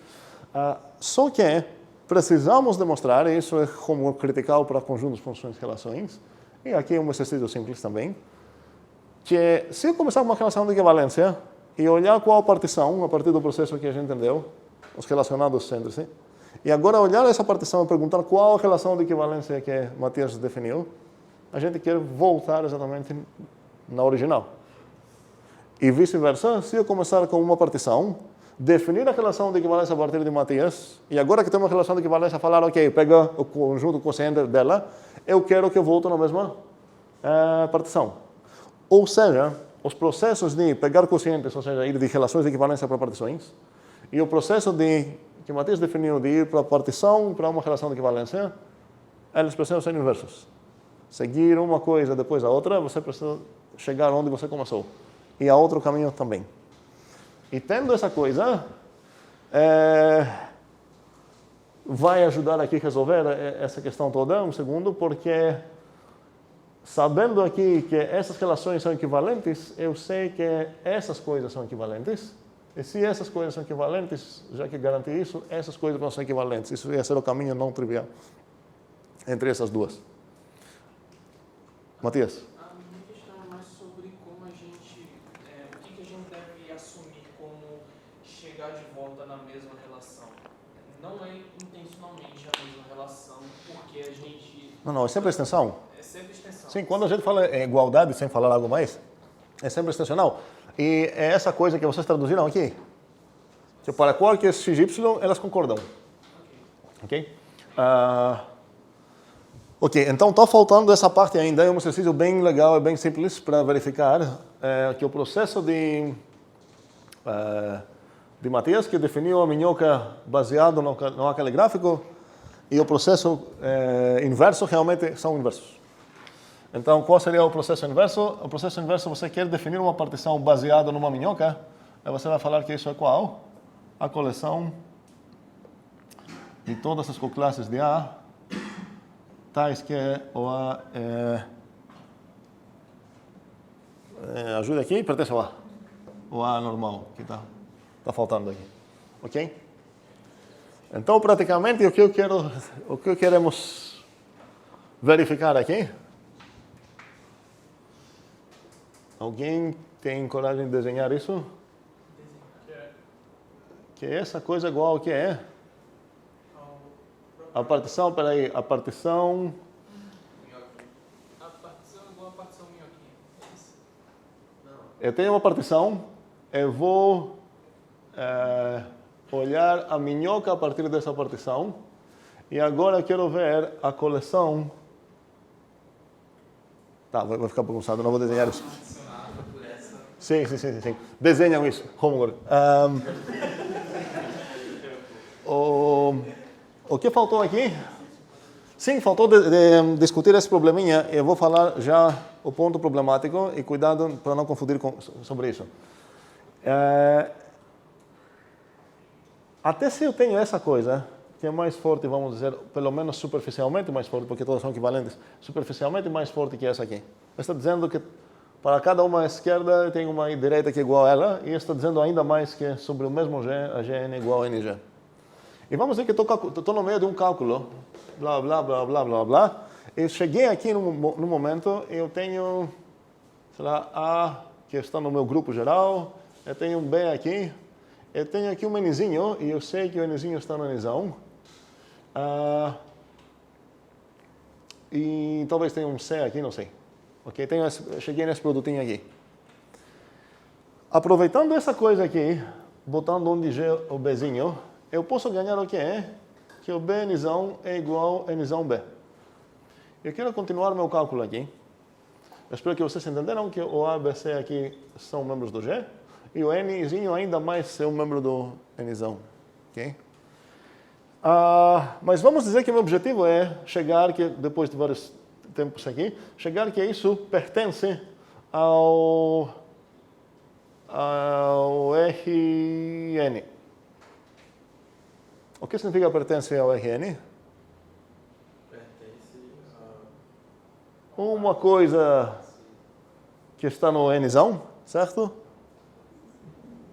S1: Só que precisamos demonstrar, e isso é como critical para conjuntos, funções, relações, e aqui é um exercício simples também, que se eu começar com uma relação de equivalência e olhar qual a partição, a partir do processo que a gente entendeu, os relacionados entre si, e agora olhar essa partição e perguntar qual a relação de equivalência que Matias definiu, a gente quer voltar exatamente na original. E vice-versa, se eu começar com uma partição, definir a relação de equivalência a partir de Matias, e agora que temos uma relação de equivalência, falar, ok, pega o conjunto quociente dela, eu quero que eu volte na mesma partição. Ou seja, os processos de pegar quocientes, ou seja, ir de relações de equivalência para partições, e o processo que Matias definiu de ir para a partição para uma relação de equivalência, eles precisam ser inversos. Seguir uma coisa depois a outra, você precisa chegar onde você começou. E há outro caminho também. E tendo essa coisa, vai ajudar aqui a resolver essa questão toda, um segundo, porque sabendo aqui que essas relações são equivalentes, eu sei que essas coisas são equivalentes. E se essas coisas são equivalentes, já que garanti isso, essas coisas vão ser equivalentes. Isso ia ser o caminho não trivial entre essas duas. Matias?
S3: A minha questão é mais sobre como a gente, o que a gente deve assumir como chegar de volta na mesma relação. Não é intencionalmente a mesma relação, porque a gente...
S1: Não, é sempre extensão.
S3: É sempre extensão.
S1: Sim, quando a gente fala em igualdade, sem falar algo mais, é sempre extensional. E é essa coisa que vocês traduziram aqui, que para qualquer XY, elas concordam. Ok? Ok, então está faltando essa parte ainda, é um exercício bem legal e bem simples para verificar que o processo de Matias, que definiu a minhoca baseado no caligráfico, e o processo inverso realmente são inversos. Então, qual seria o processo inverso? O processo inverso, você quer definir uma partição baseada numa minhoca, aí você vai falar que isso é qual? A coleção de todas as coclasses de A, tais que o A ajuda aqui, pertence ao A. O A normal, que está faltando aqui. Ok? Então, praticamente, o que queremos verificar aqui? Alguém tem coragem de desenhar isso? Que essa coisa igual ao que é? A partição, peraí, a partição...
S3: A partição é igual a partição minhoquinha. É isso?
S5: Não,
S1: Eu tenho uma partição, eu vou olhar a minhoca a partir dessa partição, e agora eu quero ver a coleção. Tá, vai ficar bagunçado, não vou desenhar isso. Sim. Desenham isso, homework. O que faltou aqui? Sim, faltou discutir esse probleminha. Eu vou falar já o ponto problemático e cuidado para não confundir sobre isso. Até se eu tenho essa coisa, que é mais forte, vamos dizer, pelo menos superficialmente mais forte, porque todas são equivalentes, superficialmente mais forte que essa aqui. Está dizendo que para cada uma esquerda tem uma direita que é igual a ela, e está dizendo ainda mais que sobre o mesmo G, a Gn é igual a Ng. E vamos dizer que estou no meio de um cálculo, blá, blá, blá, blá, blá, blá. Eu cheguei aqui no momento, eu tenho, sei lá, A, que está no meu grupo geral, eu tenho um B aqui, eu tenho aqui um Nzinho, e eu sei que o Nzinho está no Nzão. E talvez tenha um C aqui, não sei. Ok, cheguei nesse produtinho aqui. Aproveitando essa coisa aqui, botando onde G o Bzinho, eu posso ganhar o que é? Que o B Nzão é igual a Nzão B. Eu quero continuar meu cálculo aqui. Eu espero que vocês entenderam que o A, B, C aqui são membros do G, e o Nzinho ainda mais é um membro do Nzão. Ok? Mas vamos dizer que o meu objetivo é chegar, que depois de vários tempos aqui, chegar que isso pertence ao Rn. O que significa pertence ao Rn?
S5: Pertence a...
S1: Uma coisa que está no Nzão, certo?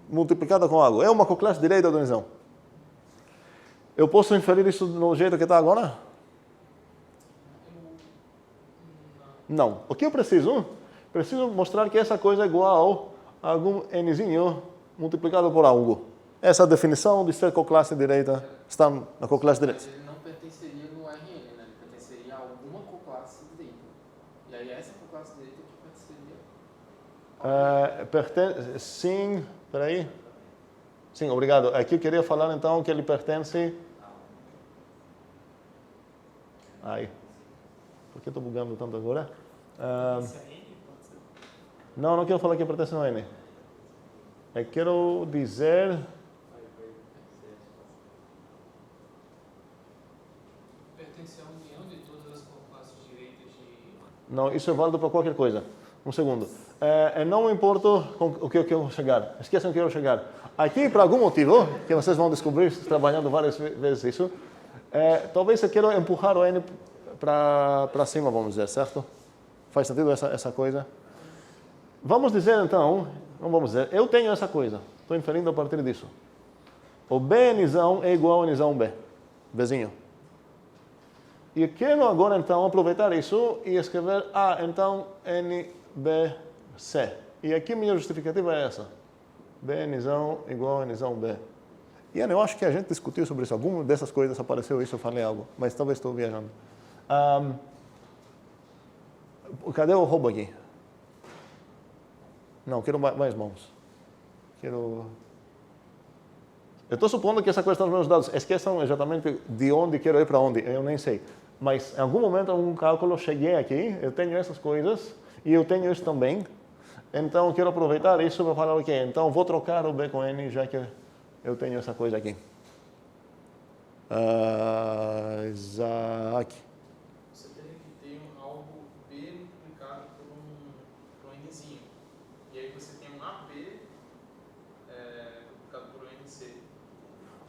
S1: Multiplicada com algo. É uma coclasse direita do Nzão. Eu posso inferir isso no jeito que está agora? Não. O que eu preciso? Preciso mostrar que essa coisa é igual a algum Nzinho multiplicado por algo. Essa definição de ser coclasse direita está na coclasse direita.
S4: Mas ele não pertenceria no Rn, né? Ele pertenceria a alguma coclasse direita. E aí essa coclasse direita que pertenceria...
S1: Sim, peraí. Sim, obrigado. Aqui eu queria falar então que ele pertence... Ai, por que estou bugando tanto agora? Não quero falar que pertence ao N. Eu quero dizer...
S3: Pertence à união de todas as classes direitas de...
S1: Não, isso é válido para qualquer coisa. Um segundo. Eu não me importo com o que eu quero chegar. Esqueçam que eu quero chegar. Aqui, por algum motivo, que vocês vão descobrir trabalhando várias vezes isso, talvez eu quero empurrar o N para cima, vamos dizer, certo? Faz sentido essa coisa? Vamos dizer então, não vamos dizer, eu tenho essa coisa. Estou inferindo a partir disso. O B Nzão é igual a Nzão B. Bzinho. E eu quero agora então aproveitar isso e escrever então NBC. E aqui minha justificativa é essa. B Nzão igual a Nzão B. E eu acho que a gente discutiu sobre isso. Alguma dessas coisas apareceu isso, eu falei algo. Mas talvez estou viajando. Cadê o roubo aqui? Não, quero mais mãos. Eu estou supondo que essa coisa está nos meus dados. Esqueçam exatamente de onde quero ir para onde. Eu nem sei. Mas em algum momento, em um cálculo, cheguei aqui, eu tenho essas coisas e eu tenho isso também. Então, quero aproveitar isso para falar o quê? Então, vou trocar o B com N, já que eu tenho essa coisa aqui. Isaac.
S3: Você teria que ter algo B multiplicado por um Nzinho. E aí você tem um AB multiplicado por um NC.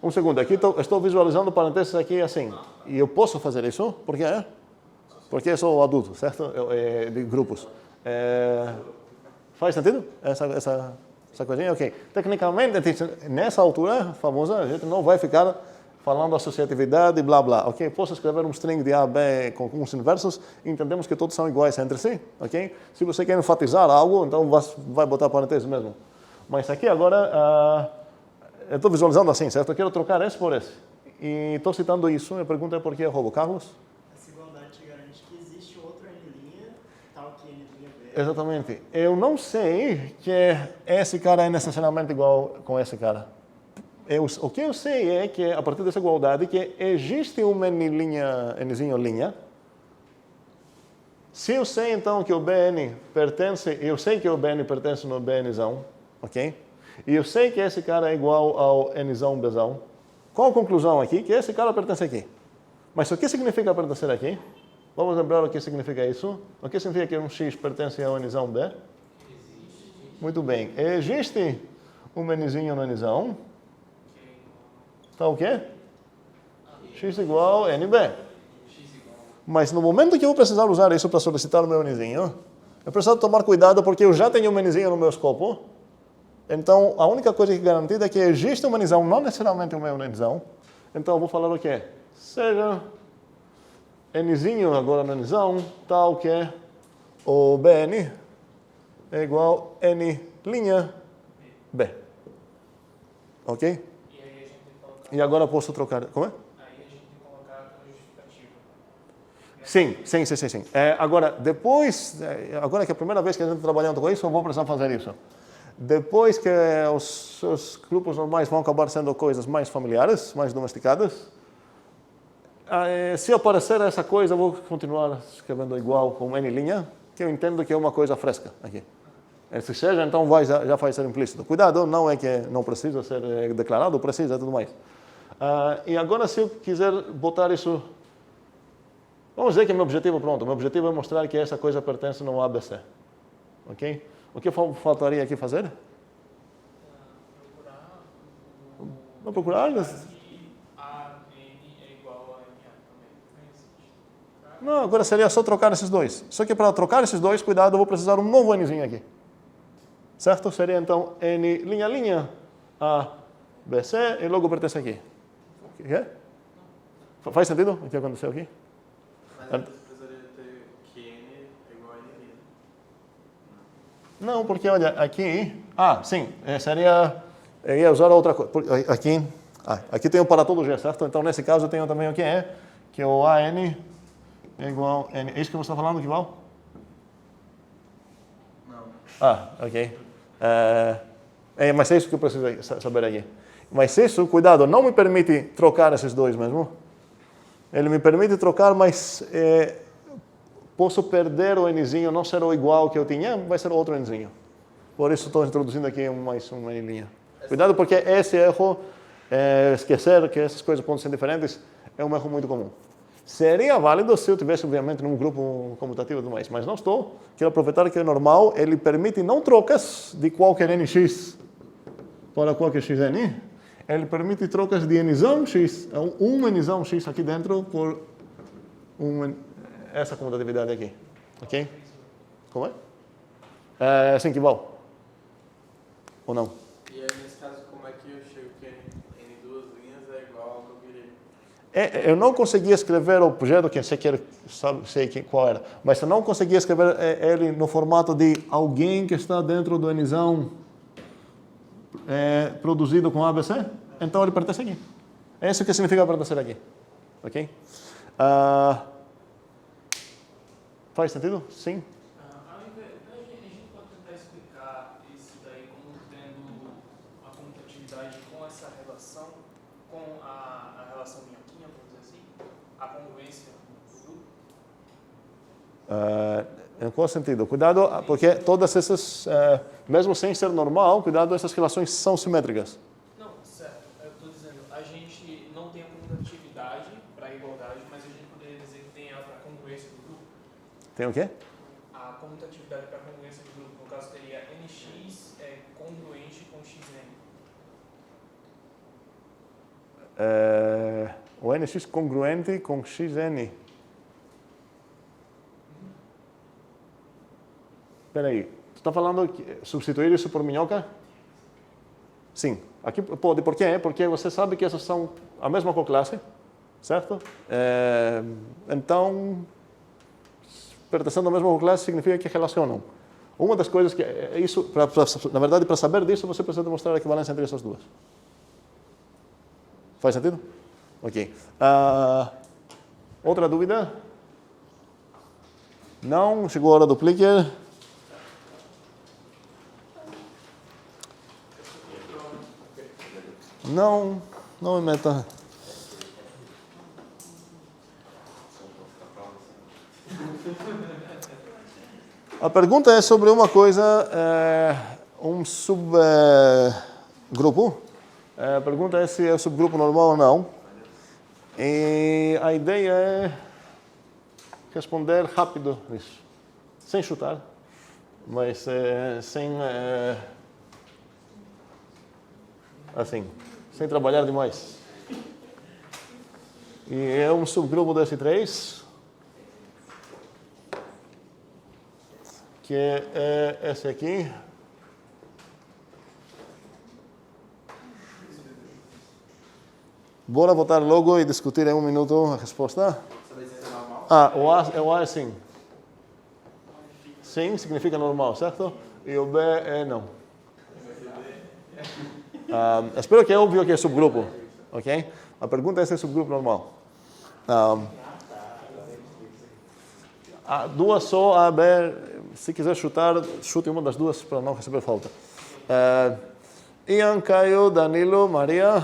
S1: Um segundo, aqui estou visualizando parênteses aqui assim. E eu posso fazer isso? Por quê? Porque eu sou adulto, certo? De grupos. Faz sentido? Essa coisinha? Ok. Tecnicamente, nessa altura famosa, a gente não vai ficar falando associatividade e blá blá. Ok? Posso escrever um string de A, B com uns inversos e entendemos que todos são iguais entre si. Ok? Se você quer enfatizar algo, então vai botar parênteses mesmo. Mas aqui agora, eu estou visualizando assim, certo? Eu quero trocar esse por esse. E estou citando isso, minha pergunta é por que eu roubo. Carlos?
S2: Essa igualdade garante que existe outro N', tal que N'
S1: Exatamente. Eu não sei que esse cara é necessariamente igual com esse cara. O que eu sei é que, a partir dessa igualdade, que existe uma nzinho linha. Se eu sei, então, que o BN pertence, eu sei que o BN pertence no BNzão, ok? E eu sei que esse cara é igual ao Nzão Bzão. Qual a conclusão aqui? Que esse cara pertence aqui. Mas o que significa pertencer aqui? Vamos lembrar o que significa isso? O que significa que um X pertence ao Nzão B? Muito bem. Existe um Nzinho no Nzão. Tá o quê? X igual NB. Mas no momento que eu vou precisar usar isso para solicitar o meu Nzinho, eu preciso tomar cuidado porque eu já tenho um Nzinho no meu escopo. Então, a única coisa que é garantida é que existe um Nzão, não necessariamente o meu Nzão. Então, eu vou falar o quê? Seja Nzinho agora no Nzão, tal que o BN é igual N linha B. Ok?
S3: E aí a gente tem que colocar.
S1: E agora eu posso trocar. Como é?
S3: Aí a gente tem que colocar como justificativa.
S1: Sim. Agora, depois, agora que é a primeira vez que a gente está trabalhando com isso, eu vou precisar fazer isso. Depois que os grupos normais vão acabar sendo coisas mais familiares, mais domesticadas, se aparecer essa coisa, eu vou continuar escrevendo igual com N linha, que eu entendo que é uma coisa fresca aqui. Se seja, então já vai ser implícito. Cuidado, não é que não precisa ser declarado, precisa e tudo mais. E agora, se eu quiser botar isso... Vamos dizer que é meu objetivo pronto. Meu objetivo é mostrar que essa coisa pertence no ABC. Ok? O que faltaria aqui fazer? Vou procurar?
S3: A N é igual a NA também.
S1: Não, agora seria só trocar esses dois. Só que para trocar esses dois, cuidado, eu vou precisar de um novo Nzinho aqui. Certo? Seria então N linha A, B, C e logo pertence aqui. O que é? Faz sentido o que aconteceu aqui?
S5: Mas antes precisaria ter que N é igual a N linha.
S1: Não, porque olha, aqui... sim, seria... Eu ia usar outra coisa. Aqui tem o para todo G, certo? Então, nesse caso, eu tenho também o que é, que o AN é igual a N. É isso que você está falando, Kival?
S5: Não.
S1: Ok. Mas é isso que eu preciso saber aqui. Mas isso, cuidado, não me permite trocar esses dois mesmo. Ele me permite trocar, mas posso perder o Nzinho, não ser o igual que eu tinha, vai ser outro Nzinho. Por isso estou introduzindo aqui mais uma linha. Cuidado, porque esse erro, esquecer que essas coisas podem ser diferentes, é um erro muito comum. Seria válido se eu tivesse, obviamente, num grupo comutativo e tudo mais, mas não estou. Quero aproveitar que é normal, ele permite não trocas de qualquer NX para qualquer XN, ele permite trocas de Nzão X, um Nzão X aqui dentro por essa comutatividade aqui. Ok? Como é? Sim, que bom. Ou não?
S5: E aí, nesse caso, como é que eu chego que N duas linhas é igual ao que eu queria?
S1: Eu não conseguia escrever o objeto, que sei qual era, mas eu não conseguia escrever ele no formato de alguém que está dentro do Nzão produzido com ABC, então ele pertence aqui. É isso que significa pertencer aqui. Ok? Faz sentido? Sim?
S3: A gente pode tentar explicar isso daí como tendo a comutatividade com essa relação, com a relação minhoquinha, vamos dizer assim, a congruência do grupo?
S1: Em qual sentido? Cuidado, porque todas essas, mesmo sem ser normal, cuidado, essas relações são simétricas.
S3: Não, certo. Eu estou dizendo, a gente não tem a comutatividade para a igualdade, mas a gente poderia dizer que tem a congruência do grupo.
S1: Tem o quê?
S3: A comutatividade para a congruência do grupo, no caso, teria NX congruente com XN.
S1: O NX congruente com XN. Espera aí, tu está falando que substituir isso por minhoca? Sim, aqui pode. Por quê? Porque você sabe que essas são a mesma coclasse, certo? Então, pertencendo à mesma coclasse significa que relacionam. Uma das coisas que isso, na verdade, para saber disso, você precisa demonstrar a equivalência entre essas duas. Faz sentido? Ok. Outra dúvida? Não? Chegou a hora do clicker. Não me meta. A pergunta é sobre uma coisa, um subgrupo. A pergunta é se é subgrupo normal ou não. E a ideia é responder rápido nisso, sem chutar, mas sem trabalhar demais. E é um subgrupo desse 3, que é esse aqui. Bora votar logo e discutir em 1 minuto a resposta. O A é sim. Sim significa normal, certo? E o B é não. Espero que é óbvio que é subgrupo, ok? A pergunta é se é subgrupo normal. Duas só, A, B. Se quiser chutar, chute uma das duas para não receber falta. Ian, Caio, Danilo, Maria,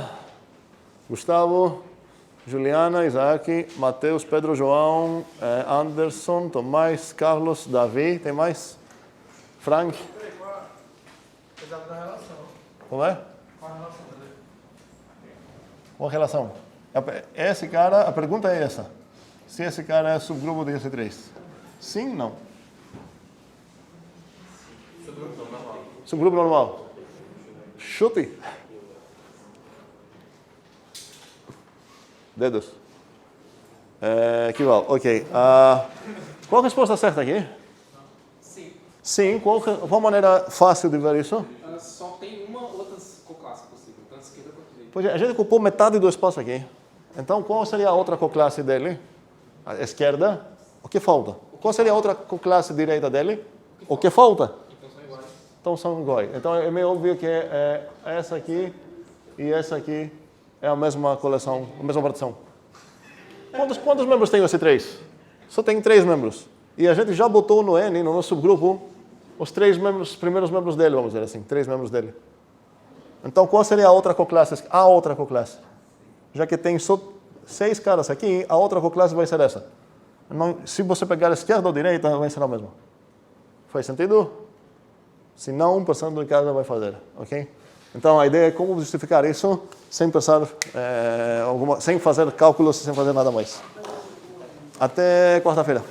S1: Gustavo, Juliana, Isaac, Mateus, Pedro, João, Anderson, Tomás, Carlos, Davi, tem mais? Frank?
S2: Exato da relação.
S1: Como é?
S2: Qual a relação dele?
S1: Qual a relação? Esse cara, a pergunta é essa. Se esse cara é subgrupo de S3. Sim, não? Subgrupo normal. Chute. Dedos. Equival. Ok. Qual a resposta certa aqui?
S4: Sim.
S1: Sim. Qual a maneira fácil de ver isso?
S4: Só tem uma outra coclasse possível, tanto esquerda quanto direita.
S1: Pois é, a gente ocupou metade do espaço aqui. Então, qual seria a outra coclasse dele? A esquerda. O que falta? Qual seria a outra coclasse direita dele? O que falta?
S4: Então são iguais.
S1: Então são iguais. Então é meio óbvio que essa aqui e essa aqui é a mesma coleção, a mesma partição. Quantos membros tem o S3? Só tem 3 membros. E a gente já botou no N, no nosso subgrupo, os 3 membros, primeiros membros dele, vamos dizer assim, 3 membros dele. Então qual seria a outra coclasse? A outra coclasse. Já que tem só 6 caras aqui, a outra coclasse vai ser essa. Não, se você pegar a esquerda ou a direita, vai ser a mesma. Faz sentido? Se não, pensando em casa vai fazer, ok? Então a ideia é como justificar isso sem pensar, sem fazer cálculos, sem fazer nada mais. Até quarta-feira.